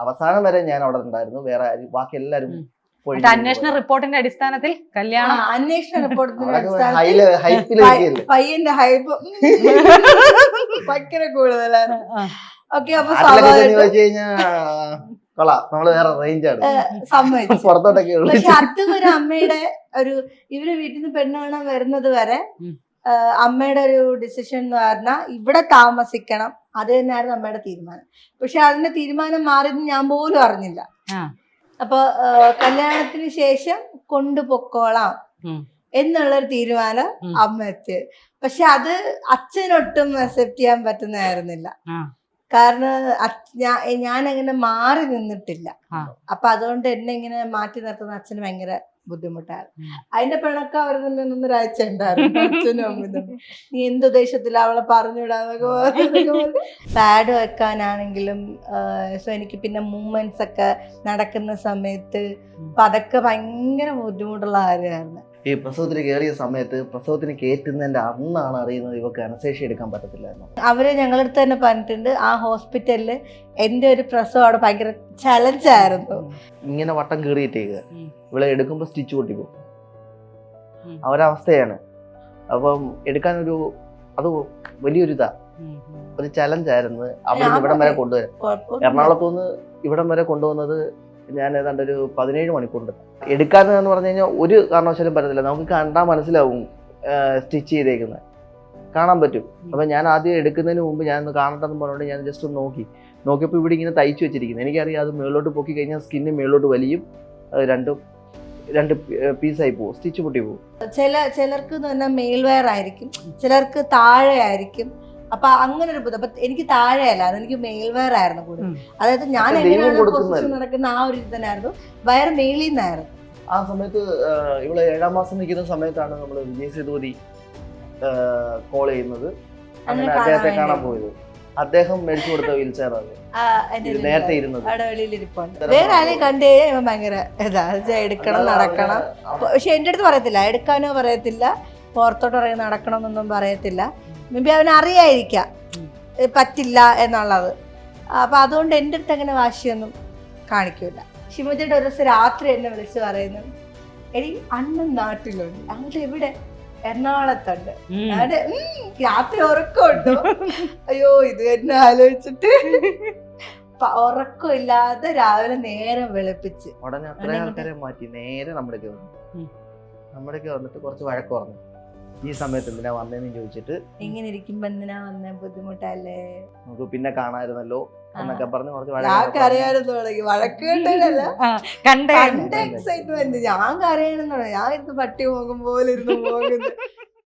അവസാനം വരെ ഞാൻ അവിടെ ഉണ്ടായിരുന്നു. വേറെ ബാക്കി എല്ലാരും അന്വേഷണ റിപ്പോർട്ടിന്റെ അടിസ്ഥാനത്തിൽ കല്യാണം. അന്വേഷണ റിപ്പോർട്ടിന്റെ പയ്യന്റെ ഹൈപ്പ് ഭയങ്കര കൂടുതലാണ്. ഓക്കെ, അപ്പൊ നമ്മള് വേറെ റേഞ്ചാണ് സമ്മതിച്ചു. പുറത്തോട്ടൊക്കെ. പക്ഷെ അതും ഒരു അമ്മയുടെ ഒരു ഇവര് വീട്ടിൽ നിന്ന് പെണ്ണ് കാണാൻ വരുന്നത് വരെ അമ്മയുടെ ഒരു ഡിസിഷൻ എന്ന് പറഞ്ഞാൽ ഇവിടെ താമസിക്കണം. അത് തന്നെയായിരുന്നു അമ്മയുടെ തീരുമാനം. പക്ഷെ അതിന്റെ തീരുമാനം മാറിയെന്ന് ഞാൻ പോലും അറിഞ്ഞില്ല. അപ്പൊ കല്യാണത്തിന് ശേഷം കൊണ്ടുപൊക്കോളാം എന്നുള്ളൊരു തീരുമാനം അമ്മ എത്തിയത്. പക്ഷെ അത് അച്ഛനൊട്ടും അക്സെപ്റ്റ് ചെയ്യാൻ പറ്റുന്നതായിരുന്നില്ല. കാരണം ഞാൻ അങ്ങനെ മാറി നിന്നിട്ടില്ല. അപ്പൊ അതുകൊണ്ട് എന്നെ ഇങ്ങനെ മാറ്റി നിർത്തുന്ന അച്ഛന് ഭയങ്കര ബുദ്ധിമുട്ടായിരുന്നു. അതിന്റെ പിണക്കം അവർ തന്നെ ഒന്നൊരാഴ്ച ഉണ്ടായിരുന്നു. അച്ഛനും അമ്മയും നീ എന്തുദ്ദേശത്തിൽ അവളെ പറഞ്ഞുവിടാന്നൊക്കെ പാഡ് വെക്കാനാണെങ്കിലും. സോ എനിക്ക് പിന്നെ മൂവ്മെന്റ്സ് ഒക്കെ നടക്കുന്ന സമയത്ത് അപ്പൊ അതൊക്കെ ഭയങ്കര ബുദ്ധിമുട്ടുള്ള കാര്യമായിരുന്നു. ഈ പ്രസവത്തിന് കയറിയ സമയത്ത് പ്രസവത്തിന് കയറ്റുന്നതിന്റെ അന്നാണ് അറിയുന്നത് ഇവർക്ക് അനസ്തേഷ്യ എടുക്കാൻ പറ്റത്തില്ലായിരുന്നു. അവര് ഞങ്ങളുടെ അടുത്ത് തന്നെ പറഞ്ഞിട്ടുണ്ട്, ആ ഹോസ്പിറ്റലില് എന്റെ ഒരു പ്രസവം അവിടെ ഭയങ്കര ചലഞ്ചായിരുന്നു. ഇങ്ങനെ വട്ടം കീറിയിട്ടേക്ക് ഇവിടെ എടുക്കുമ്പോ സ്റ്റിച്ച് പൊട്ടിപ്പോകും. അവരവസ്ഥയാണ്. അപ്പം എടുക്കാനൊരു അത് വലിയൊരു ഒരു ചലഞ്ചായിരുന്നു അവിടെ നിന്ന് ഇവിടം വരെ കൊണ്ടുവരാൻ. കുഴപ്പമൊന്നുമില്ല. എറണാകുളത്തു നിന്ന് ഇവിടം വരെ കൊണ്ടുവന്നത് ഞാൻ ഏതാണ്ട് ഒരു 17 മണിക്കൂറുണ്ട്. എടുക്കാന്ന് പറഞ്ഞു കഴിഞ്ഞാൽ ഒരു കാരണവശാലും പറ്റത്തില്ല. നമുക്ക് കണ്ടാൽ മനസ്സിലാവും സ്റ്റിച്ച് ചെയ്തേക്കുന്നത്, കാണാൻ പറ്റും. അപ്പം ഞാൻ ആദ്യം എടുക്കുന്നതിന് മുമ്പ് ഞാൻ ഒന്ന് കാണട്ടെന്ന് പറഞ്ഞുകൊണ്ട് ഞാൻ ജസ്റ്റ് ഒന്ന് നോക്കിയപ്പോൾ ഇവിടെ ഇങ്ങനെ തയ്ച്ചു വെച്ചിരിക്കുന്നത്. എനിക്കറിയാം അത് മേളിലോട്ട് പൊക്കി കഴിഞ്ഞാൽ സ്കിന്ന് മേളിലോട്ട് വലിയും, രണ്ട് പീസായി പോകും, സ്റ്റിച്ച് പൊട്ടി പോകും. ചിലർക്ക് എന്ന് പറഞ്ഞാൽ മേൽവെയർ ആയിരിക്കും, ചിലർക്ക് താഴെ ആയിരിക്കും. അപ്പൊ അങ്ങനെ ഒരു അപ്പൊ എനിക്ക് താഴെയല്ല, അതെനിക്ക് മേൽവെയർ ആയിരുന്നു കൂടുതൽ. അതായത് ഞാൻ എങ്ങനെയാണ് പൊസിഷൻ നടക്കുന്ന ആ ഒരു ഇത് തന്നെയായിരുന്നു, വയർ മേളിൽ നിന്നായിരുന്നു. ആ സമയത്ത് ഇവള് 7ാം മാസം നിൽക്കുന്ന സമയത്താണ് നമ്മൾ വിജയ് സേതുപതി കോൾ ചെയ്യുന്നത്. അങ്ങനെ അദ്ദേഹത്തെ കാണാൻ പോയത്. അദ്ദേഹം മേടിച്ചു കൊടുത്ത വീൽ ചെയർ ആണ് നേരത്തെ ഇരുന്നത്. വേറെ ആരെയും കണ്ടു കഴിഞ്ഞാൽ ഭയങ്കര ഇതാ, എടുക്കണം നടക്കണം. പക്ഷെ എന്റെ അടുത്ത് പറയത്തില്ല, എടുക്കാനോ പറയത്തില്ല, പുറത്തോട്ട് ഇറങ്ങി നടക്കണം എന്നൊന്നും പറയത്തില്ല. മേ ബി അവന് അറിയായിരിക്കാം പറ്റില്ല എന്നുള്ളത്. അപ്പൊ അതുകൊണ്ട് എൻ്റെ അടുത്ത് അങ്ങനെ വാശിയൊന്നും കാണിക്കൂല. ഷിമതിയുടെ ഒരു ദിവസം രാത്രി എന്നെ വിളിച്ച് പറയുന്നു, എടി അണ്ണൻ നാട്ടിലുണ്ട്. അങ്ങോട്ട് എവിടെ? എറണാകുളത്തുണ്ട്. രാത്രി ഉറക്കമുണ്ടോ? അയ്യോ ഇത് എന്നെ ആലോചിച്ചിട്ട് ഉറക്കമില്ലാതെ രാവിലെ നേരം വെളുപ്പിച്ച് ഉടനെ അത്രയും ആൾക്കാരെ മാറ്റി നേരെ നമ്മുടെയൊക്കെ വന്നിട്ട് കുറച്ച് വഴക്ക് പറഞ്ഞു. ഈ സമയത്ത് എന്തിനാ വന്നേന്ന് ചോദിച്ചിട്ട്, ഇങ്ങനെ ഇരിക്കുമ്പോ എന്തിനാ വന്നേ, ബുദ്ധിമുട്ടല്ലേ, നമുക്ക് പിന്നെ കാണാമായിരുന്നല്ലോ എന്നൊക്കെ പറഞ്ഞ് കുറച്ച് ഞാൻ കരയാനെന്ന് തുടങ്ങി. വഴക്ക് കേട്ടല്ല, കണ്ട എക്സൈറ്റ്മെന്റ്. ഞാൻ കരയാനെന്ന് തുടങ്ങി. ഞാൻ ഇരുന്ന് പട്ടി പോകും പോലെ ഇരുന്ന് പോകുന്നത്.